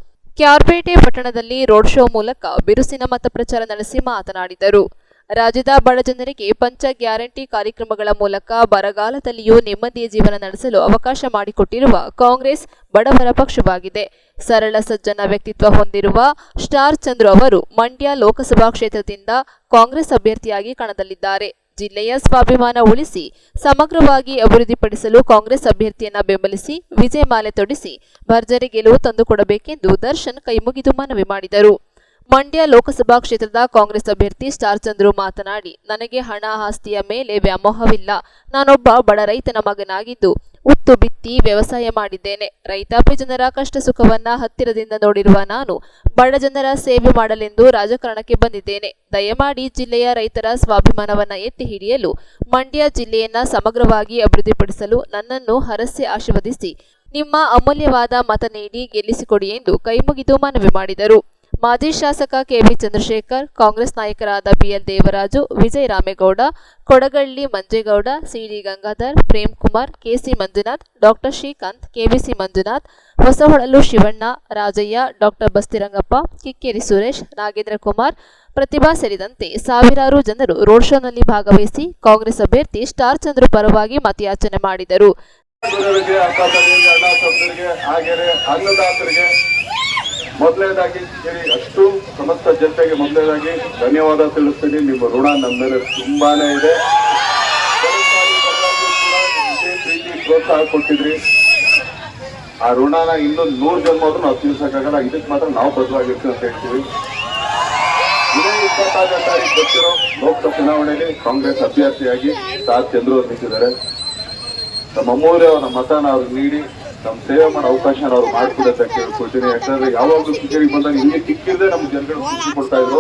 ಕ್ಯಾರ್ಪೇಟೆ ಪಟ್ಟಣದಲ್ಲಿ ರೋಡ್ ಶೋ ಮೂಲಕ ಬಿರುಸಿನ ಮತ ಪ್ರಚಾರ ನಡೆಸಿ ಮಾತನಾಡಿದರು. ರಾಜ್ಯದ ಬಡ ಜನರಿಗೆ ಪಂಚ ಗ್ಯಾರಂಟಿ ಕಾರ್ಯಕ್ರಮಗಳ ಮೂಲಕ ಬರಗಾಲದಲ್ಲಿಯೂ ನೆಮ್ಮದಿಯ ಜೀವನ ನಡೆಸಲು ಅವಕಾಶ ಮಾಡಿಕೊಟ್ಟಿರುವ ಕಾಂಗ್ರೆಸ್ ಬಡವರ ಪಕ್ಷವಾಗಿದೆ. ಸರಳ ಸಜ್ಜನ ವ್ಯಕ್ತಿತ್ವ ಹೊಂದಿರುವ ಸ್ಟಾರ್ ಚಂದ್ರು ಅವರು ಮಂಡ್ಯ ಲೋಕಸಭಾ ಕ್ಷೇತ್ರದಿಂದ ಕಾಂಗ್ರೆಸ್ ಅಭ್ಯರ್ಥಿಯಾಗಿ ಕಣದಲ್ಲಿದ್ದಾರೆ. ಜಿಲ್ಲೆಯ ಸ್ವಾಭಿಮಾನ ಉಳಿಸಿ ಸಮಗ್ರವಾಗಿ ಅಭಿವೃದ್ಧಿಪಡಿಸಲು ಕಾಂಗ್ರೆಸ್ ಅಭ್ಯರ್ಥಿಯನ್ನ ಬೆಂಬಲಿಸಿ ವಿಜಯ ಮಾಲೆ ತೊಡಿಸಿ ಭರ್ಜರಿ ಗೆಲುವು ತಂದುಕೊಡಬೇಕೆಂದು ದರ್ಶನ್ ಕೈಮುಗಿದು ಮನವಿ ಮಾಡಿದರು. ಮಂಡ್ಯ ಲೋಕಸಭಾ ಕ್ಷೇತ್ರದ ಕಾಂಗ್ರೆಸ್ ಅಭ್ಯರ್ಥಿ ಸ್ಟಾರ್ ಚಂದ್ರು ಮಾತನಾಡಿ, ನನಗೆ ಹಣ ಆಸ್ತಿಯ ಮೇಲೆ ವ್ಯಾಮೋಹವಿಲ್ಲ. ನಾನೊಬ್ಬ ಬಡ ರೈತನ ಮಗನಾಗಿದ್ದು ಉತ್ತು ಬಿತ್ತಿ ವ್ಯವಸಾಯ ಮಾಡಿದ್ದೇನೆ. ರೈತಾಪಿ ಜನರ ಕಷ್ಟ ಸುಖವನ್ನ ಹತ್ತಿರದಿಂದ ನೋಡಿರುವ ನಾನು ಬಡ ಜನರ ಸೇವೆ ಮಾಡಲೆಂದು ರಾಜಕಾರಣಕ್ಕೆ ಬಂದಿದ್ದೇನೆ. ದಯಮಾಡಿ ಜಿಲ್ಲೆಯ ರೈತರ ಸ್ವಾಭಿಮಾನವನ್ನ ಎತ್ತಿ ಹಿಡಿಯಲು, ಮಂಡ್ಯ ಜಿಲ್ಲೆಯನ್ನ ಸಮಗ್ರವಾಗಿ ಅಭಿವೃದ್ಧಿಪಡಿಸಲು ನನ್ನನ್ನು ಹರಸೆ ಆಶೀರ್ವದಿಸಿ ನಿಮ್ಮ ಅಮೂಲ್ಯವಾದ ಮತ ನೀಡಿ ಗೆಲ್ಲಿಸಿಕೊಡಿ ಎಂದು ಕೈಮುಗಿದು ಮನವಿ ಮಾಡಿದರು. ಮಾಜಿ ಶಾಸಕ ಕೆಬಿ ಚಂದ್ರಶೇಖರ್, ಕಾಂಗ್ರೆಸ್ ನಾಯಕರಾದ BL Devaraju, Vijaya Ramegowda, Kodagalli Manjegowda, CD Gangadhar, Prem Kumar, KC Manjunath, doctor Srikanth, KBC Manjunath, Hosaholalu Shivanna, Rajaiah, doctor Bastirangappa, Kikkeri Suresh, Nagendra Kumar, Prathibha ಸೇರಿದಂತೆ ಸಾವಿರಾರು ಜನರು ರೋಡ್ ಶೋನಲ್ಲಿ ಭಾಗವಹಿಸಿ ಕಾಂಗ್ರೆಸ್ ಅಭ್ಯರ್ಥಿ ಸ್ಟಾರ್ ಚಂದ್ರು ಪರವಾಗಿ ಮತಯಾಚನೆ ಮಾಡಿದರು. ಮೊದಲನೇದಾಗಿ ಅಷ್ಟು ಸಮಸ್ತ ಜನತೆಗೆ ಮೊದಲನೇದಾಗಿ ಧನ್ಯವಾದ ತಿಳಿಸ್ತೀನಿ. ನಿಮ್ಮ ಋಣ ನಮ್ಮ ಮೇಲೆ ತುಂಬಾನೇ ಇದೆ. ಪ್ರೀತಿ ಪ್ರೋತ್ಸಾಹ ಕೊಟ್ಟಿದ್ರಿ. ಆ ಋಣನ ಇನ್ನೊಂದು 100 ಜನ್ಮ ಆದ್ರೂ ನಾವು ತೀರ್ಸಕ್ಕಾಗಲ್ಲ. ಇದಕ್ಕೆ ಮಾತ್ರ ನಾವು ಬದಲಾಗಿರ್ತೀವಿ ಅಂತ ಹೇಳ್ತೀವಿ. ಇದೇ 26ನೇ ತಾರೀಕು ಬರ್ತಿರೋ ಲೋಕಸಭಾ ಚುನಾವಣೆಯಲ್ಲಿ ಕಾಂಗ್ರೆಸ್ ಅಭ್ಯರ್ಥಿಯಾಗಿ ಸ್ಟಾರ್ ಚಂದ್ರು ಅವರು ನಿಂತಿದ್ದಾರೆ. ನಮ್ಮ ಅಮೂಲ್ಯವಾದ ಮತನ ಅವ್ರಿಗೆ ನೀಡಿ ನಮ್ಮ ಸೇವೆ ಮಾಡೋ ಅವಕಾಶ ಅವ್ರು ಮಾಡ್ಕೊಡತ್ತೆ ಕೇಳ್ಕೊಳ್ತೀನಿ. ಯಾಕಂದ್ರೆ ಯಾವಾಗಲೂ ಕಿಕ್ಕರಿಗೆ ಬಂದಾಗ ಹಿಂಗೆ ಕಿಕ್ಕಿರದೆ ನಮ್ಮ ಜನಗಳು ಖುಷಿ ಕೊಡ್ತಾ ಇದ್ರು.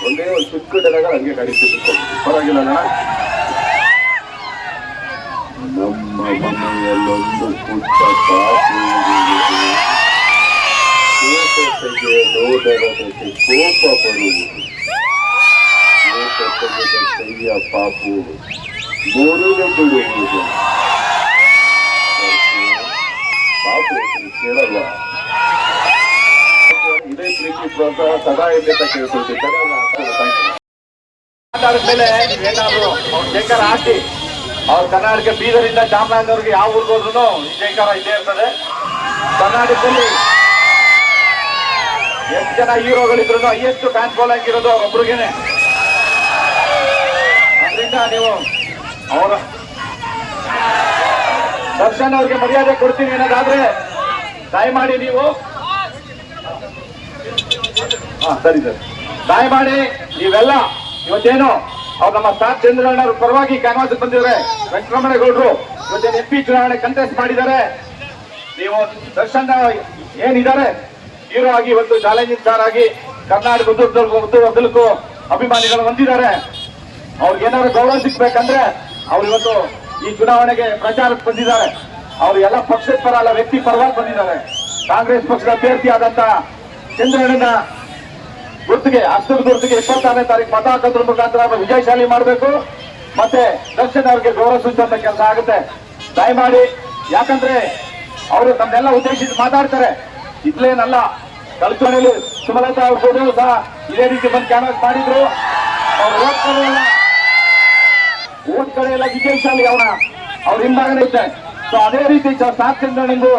ಒಂದೇ ಒಂದು ಚಿಕ್ಕ ಡಲಗ ಹಂಗೆ ಕಡಿತಿದ್ರು. ಪರವಾಗಿಲ್ಲ ಅಣ್ಣ. ನಮ್ಮ ಮನೆಯಲ್ಲೊಂದು ಪುಟ್ಟ ಪಾಪು ನೋಡರದಕ್ಕೆ ಕೋಪ ಬರುವುದು. ಕೈಯ ಪಾಪು ಗೋರುಗೆ ಬಿಡುವುದು. ಪಾಪು ಕೇಳಲ್ಲ. ಇದೇ ಪ್ರೀತಿ ಪ್ರೋತ್ಸಾಹ ಸದಾ ಇದೆ ಅಂತ ಕೇಳ್ಕೊಳ್ತಿದ್ದಾರೆ. ಮೇಲೆ ಏನಾದ್ರು ಅವ್ರ ಜೈಕಾರ ಹಾಕಿ ಅವ್ರ ಕರ್ನಾಟಕ ಬೀದರಿಂದ ಚಾಮರಾಜನವ್ರಿಗೆ ಯಾವ ಊರಿಗೆ ಹೋದ್ರು ಈ ಜೈಕಾರ ಇದ್ದೇ ಇರ್ತದೆ. ಕರ್ನಾಟಕದಲ್ಲಿ ಎಷ್ಟು ಜನ ಹೀರೋಗಳಿದ್ರು ಹೈಯೆಸ್ಟ್ ಫ್ಯಾನ್ ಫಾಲೋಯಿಂಗ್ ಇರೋದು ಅವ್ರೊಬ್ರಿಗೇನೆ. ಅದರಿಂದ ನೀವು ಅವರ ದರ್ಶನ್ ಅವ್ರಿಗೆ ಮರ್ಯಾದೆ ಕೊಡ್ತೀನಿ ಅನ್ನೋದಾದ್ರೆ ದಯಮಾಡಿ ನೀವು ಸರಿ ಸರ್ ದಯಮಾಡಿ ನೀವೆಲ್ಲ ಇವತ್ತೇನು ಅವ್ರು ನಮ್ಮ ಸ್ಟಾರ್ ಚಂದ್ರಣ್ಣವ್ರ ಪರವಾಗಿ ಕ್ಯಾನ್ವಾಸ್ ಬಂದಿದ್ದಾರೆ. ವೆಂಕಟರಮಣೇಗೌಡರು ಇವತ್ತೇನು MP ಚುನಾವಣೆ ಕಂಟೆಸ್ಟ್ ಮಾಡಿದ್ದಾರೆ. ನೀವು ದರ್ಶನ್ ಏನಿದ್ದಾರೆ ಹೀರೋ ಆಗಿ ಇವತ್ತು ಚಾಲೆಂಜಿಂಗ್ ಸ್ಟಾರ್ ಆಗಿ ಕರ್ನಾಟಕ ಉದ್ದಕ್ಕೂ ಅಭಿಮಾನಿಗಳು ಹೊಂದಿದ್ದಾರೆ. ಅವ್ರಿಗೆ ಏನಾದ್ರು ಗೌರವ ಸಿಗ್ಬೇಕಂದ್ರೆ ಅವ್ರು ಇವತ್ತು ಈ ಚುನಾವಣೆಗೆ ಪ್ರಚಾರಕ್ಕೆ ಬಂದಿದ್ದಾರೆ. ಅವ್ರು ಎಲ್ಲ ಪಕ್ಷದ ಪರ ಅಲ್ಲ, ವ್ಯಕ್ತಿ ಪರವಾಗಿ ಬಂದಿದ್ದಾರೆ. ಕಾಂಗ್ರೆಸ್ ಪಕ್ಷದ ಅಭ್ಯರ್ಥಿ ಆದಂತ ಚಂದ್ರಣ್ಣನ ಗುರುತಿಗೆ ಹಸ್ತದ ಗುರುತಿಗೆ 26ನೇ ತಾರೀಕು ಮತ ಹಾಕೋದ್ರ ಮುಖಾಂತರ ವಿಜಯಶಾಲಿ ಮಾಡಬೇಕು. ಮತ್ತೆ ದರ್ಶನ್ ಅವ್ರಿಗೆ ಗೌರವ ಸೂಚಿಸುವಂತ ಕೆಲಸ ಆಗುತ್ತೆ. ದಯಮಾಡಿ, ಯಾಕಂದ್ರೆ ಅವರು ತಮ್ಮೆಲ್ಲ ಉದ್ದೇಶಿಸಿ ಮಾತಾಡ್ತಾರೆ. ಇದ್ಲೇನಲ್ಲ, ಕಲ್ಚುವಳಿಯಲ್ಲಿ ಸುಮಲತಾ ಅವರು ಸಹ ಇದೇ ರೀತಿ ಬಂದು ಕ್ಯಾನ್ವಾಸ್ ಮಾಡಿದ್ರು. ಅವ್ರು ಓಟ್ ಕಡೆ ಎಲ್ಲ ವಿಜಯಶಾಲಿ ಅವ್ರ ಹಿಂಭಾಗನೇ ಇದೆ. ಸೊ ಅದೇ ರೀತಿ ಸ್ಟಾರ್ ಚಂದ್ರಣ್ಣಂದು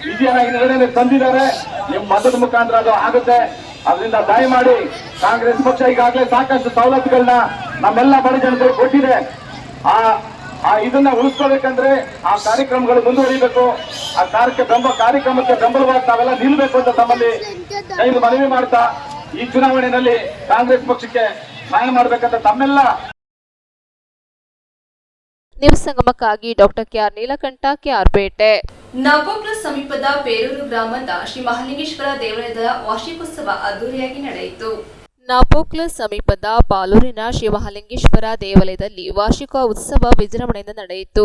ವಿಜಯನಾಗಿ ನಿರ್ಣಯ ತಂದಿದ್ದಾರೆ. ನಿಮ್ ಮತದ ಮುಖಾಂತರ ಅದು ಆಗುತ್ತೆ. ಅದರಿಂದ ದಯಮಾಡಿ ಕಾಂಗ್ರೆಸ್ ಪಕ್ಷ ಈಗಾಗಲೇ ಸಾಕಷ್ಟು ಸವಲತ್ತುಗಳನ್ನ ನಮ್ಮೆಲ್ಲ ಬಡ ಜನಗಳು ಕೊಟ್ಟಿದೆ. ಇದನ್ನ ಉಳಿಸ್ಕೋಬೇಕಂದ್ರೆ ಆ ಕಾರ್ಯಕ್ರಮಗಳು ಮುಂದುವರಿಬೇಕು. ಆ ಕಾರ್ಯಕ್ರಮಕ್ಕೆ ಬೆಂಬಲವಾಗಿ ತಾವೆಲ್ಲ ನಿಲ್ಬೇಕು ಅಂತ ತಮ್ಮಲ್ಲಿ ಕೈಲಿ ಮನವಿ ಮಾಡ್ತಾ, ಈ ಚುನಾವಣೆಯಲ್ಲಿ ಕಾಂಗ್ರೆಸ್ ಪಕ್ಷಕ್ಕೆ ಸಹಾಯ ಮಾಡ್ಬೇಕಂತ ತಮ್ಮೆಲ್ಲ ನ್ಯೂಸ್ ಸಂಗಮಕ್ಕಾಗಿ doctor KR Neelakantha, KR Pete. ನವೋಕ್ಲ ಸಮೀಪದ ಪೇರೂರು ಗ್ರಾಮದ ಶ್ರೀ ಮಹಾಲಿಂಗೇಶ್ವರ ದೇವಾಲಯದ ವಾರ್ಷಿಕೋತ್ಸವ ಅದ್ದೂರಿಯಾಗಿ ನಡೆಯಿತು. ನಾಪೋಕ್ಲ ಸಮೀಪದ ಪಾಲೂರಿನ ಶ್ರೀ ಮಹಾಲಿಂಗೇಶ್ವರ ದೇವಾಲಯದಲ್ಲಿ ವಾರ್ಷಿಕ ಉತ್ಸವ ವಿಜೃಂಭಣೆಯಿಂದ ನಡೆಯಿತು.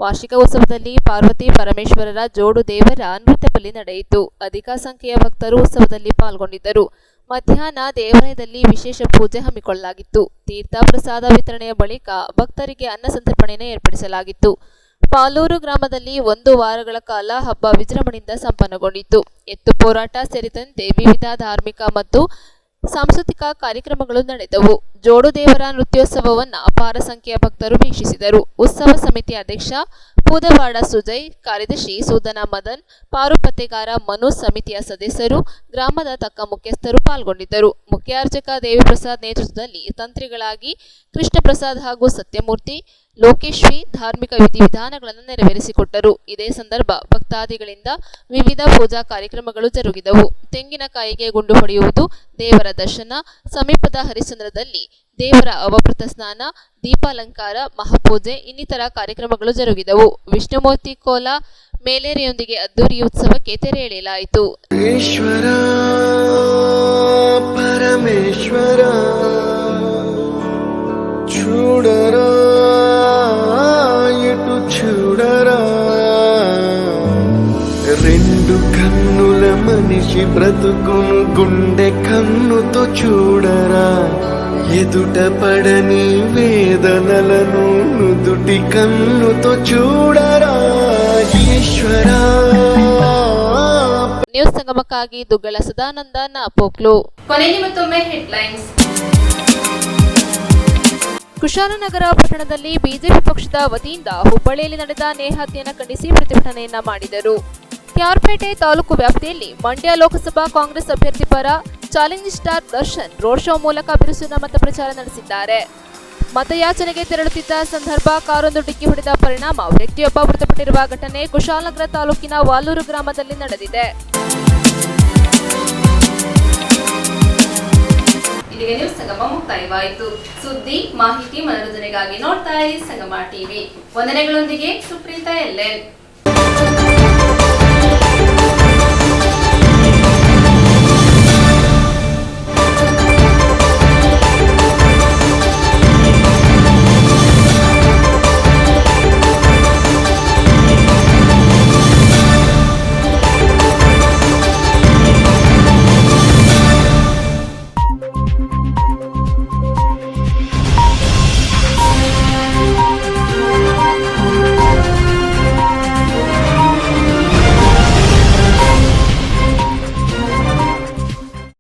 ವಾರ್ಷಿಕ ಉತ್ಸವದಲ್ಲಿ ಪಾರ್ವತಿ ಪರಮೇಶ್ವರರ ಜೋಡು ದೇವರ ನೃತ್ಯಬಲಿ ನಡೆಯಿತು. ಅಧಿಕ ಸಂಖ್ಯೆಯ ಭಕ್ತರು ಉತ್ಸವದಲ್ಲಿ ಪಾಲ್ಗೊಂಡಿದ್ದರು. ಮಧ್ಯಾಹ್ನ ದೇವಾಲಯದಲ್ಲಿ ವಿಶೇಷ ಪೂಜೆ ಹಮ್ಮಿಕೊಳ್ಳಲಾಗಿತ್ತು. ತೀರ್ಥ ಪ್ರಸಾದ ವಿತರಣೆಯ ಬಳಿಕ ಭಕ್ತರಿಗೆ ಅನ್ನ ಸಂತರ್ಪಣೆಯನ್ನು ಏರ್ಪಡಿಸಲಾಗಿತ್ತು. ಪಾಲೂರು ಗ್ರಾಮದಲ್ಲಿ 1 ವಾರಗಳ ಕಾಲ ಹಬ್ಬ ವಿಜೃಂಭಣೆಯಿಂದ ಸಂಪನ್ನಗೊಂಡಿತು. ಎತ್ತು ಹೋರಾಟ ಸೇರಿದಂತೆ ವಿವಿಧ ಧಾರ್ಮಿಕ ಮತ್ತು ಸಾಂಸ್ಕೃತಿಕ ಕಾರ್ಯಕ್ರಮಗಳು ನಡೆದವು. ಜೋಡು ದೇವರ ನೃತ್ಯೋತ್ಸವವನ್ನು ಅಪಾರ ಸಂಖ್ಯೆಯ ಭಕ್ತರು ವೀಕ್ಷಿಸಿದರು. ಉತ್ಸವ ಸಮಿತಿ ಅಧ್ಯಕ್ಷ ಪೂದವಾಡ ಸುಜಯ್, ಕಾರ್ಯದರ್ಶಿ ಸೂದನ ಮದನ್, ಪಾರುಪತ್ತೆಗಾರ ಮನು, ಸಮಿತಿಯ ಸದಸ್ಯರು, ಗ್ರಾಮದ ತಕ್ಕ ಮುಖ್ಯಸ್ಥರು ಪಾಲ್ಗೊಂಡಿದ್ದರು. ಮುಖ್ಯ ಅರ್ಚಕ ದೇವಿಪ್ರಸಾದ್ ನೇತೃತ್ವದಲ್ಲಿ ತಂತ್ರಿಗಳಾಗಿ ಕೃಷ್ಣ ಪ್ರಸಾದ್ ಹಾಗೂ ಸತ್ಯಮೂರ್ತಿ, ಲೋಕೇಶ್ವರಿ ಧಾರ್ಮಿಕ ವಿಧಿವಿಧಾನಗಳನ್ನು ನೆರವೇರಿಸಿಕೊಟ್ಟರು. ಇದೇ ಸಂದರ್ಭ ಭಕ್ತಾದಿಗಳಿಂದ ವಿವಿಧ ಪೂಜಾ ಕಾರ್ಯಕ್ರಮಗಳು ಜರುಗಿದವು. ತೆಂಗಿನಕಾಯಿಗೆ ಗುಂಡು ಹೊಡೆಯುವುದು, ದೇವರ ದರ್ಶನ, ಸಮೀಪದ ಹರಿಶ್ಚಂದ್ರದಲ್ಲಿ ದೇವರ ಅವಭೃತ ಸ್ನಾನ, ದೀಪಾಲಂಕಾರ, ಮಹಾಪೂಜೆ ಇನ್ನಿತರ ಕಾರ್ಯಕ್ರಮಗಳು ಜರುಗಿದವು. ವಿಷ್ಣುಮೂರ್ತಿ ಕೋಲ ಮೇಲೇರಿಯೊಂದಿಗೆ ಅದ್ದೂರಿ ಉತ್ಸವಕ್ಕೆ ತೆರೆ ಎಳೆಯಲಾಯಿತು. ಈಶ್ವರ ಪರಮೇಶ್ವರ చూడరా ఎటు చూడరా రెండు కన్నుల మనిషి బ్రతుకును గుండె కన్నుతో చూడరా ఎదుట పడని వేదనలను నుదుటి కన్నుతో చూడరా ఈశ్వర. ನ್ಯೂಸ್ ಸಂಗಮಕ್ಕಾಗಿ ದುಗ್ಗಳ ಸದಾನಂದ ನಾಪೋಕ್ಲು. ಕೊನೆಗೆ ಮತ್ತೊಮ್ಮೆ ಹೆಡ್ಲೈನ್ಸ್. ಕುಶಾಲನಗರ ಪಟ್ಟಣದಲ್ಲಿ ಬಿಜೆಪಿ ಪಕ್ಷದ ವತಿಯಿಂದ ಹುಬ್ಬಳ್ಳಿಯಲ್ಲಿ ನಡೆದ ನೇಹತ್ಯೆಯನ್ನು ಖಂಡಿಸಿ ಪ್ರತಿಭಟನೆಯನ್ನ ಮಾಡಿದರು. ಕ್ಯಾರ್ಪೇಟೆ ತಾಲೂಕು ವ್ಯಾಪ್ತಿಯಲ್ಲಿ ಮಂಡ್ಯ ಲೋಕಸಭಾ ಕಾಂಗ್ರೆಸ್ ಅಭ್ಯರ್ಥಿ ಪರ challenge star Darshan road show ಮೂಲಕ ಬಿರುಸಿನ ಮತ ಪ್ರಚಾರ ನಡೆಸಿದ್ದಾರೆ. ಮತಯಾಚನೆಗೆ ತೆರಳುತ್ತಿದ್ದ ಸಂದರ್ಭ ಕಾರೊಂದು ಡಿಕ್ಕಿ ಹೊಡೆದ ಪರಿಣಾಮ ವ್ಯಕ್ತಿಯೊಬ್ಬ ಮೃತಪಟ್ಟಿರುವ ಘಟನೆ ಕುಶಾಲನಗರ ತಾಲೂಕಿನ ವಾಲೂರು ಗ್ರಾಮದಲ್ಲಿ ನಡೆದಿದೆ. ಇಲ್ಲಿಗೆ ನ್ಯೂಸ್ ಸಂಗಮ ಮುಕ್ತಾಯವಾಯಿತು. ಸುದ್ದಿ, ಮಾಹಿತಿ, ಮನರಂಜನೆಗಾಗಿ ನೋಡ್ತಾ ಇರಿ ಸಂಗಮ ಟಿವಿ. ವಂದನೆಗಳೊಂದಿಗೆ ಸುಪ್ರೀತಾ ಎಲ್ಎನ್.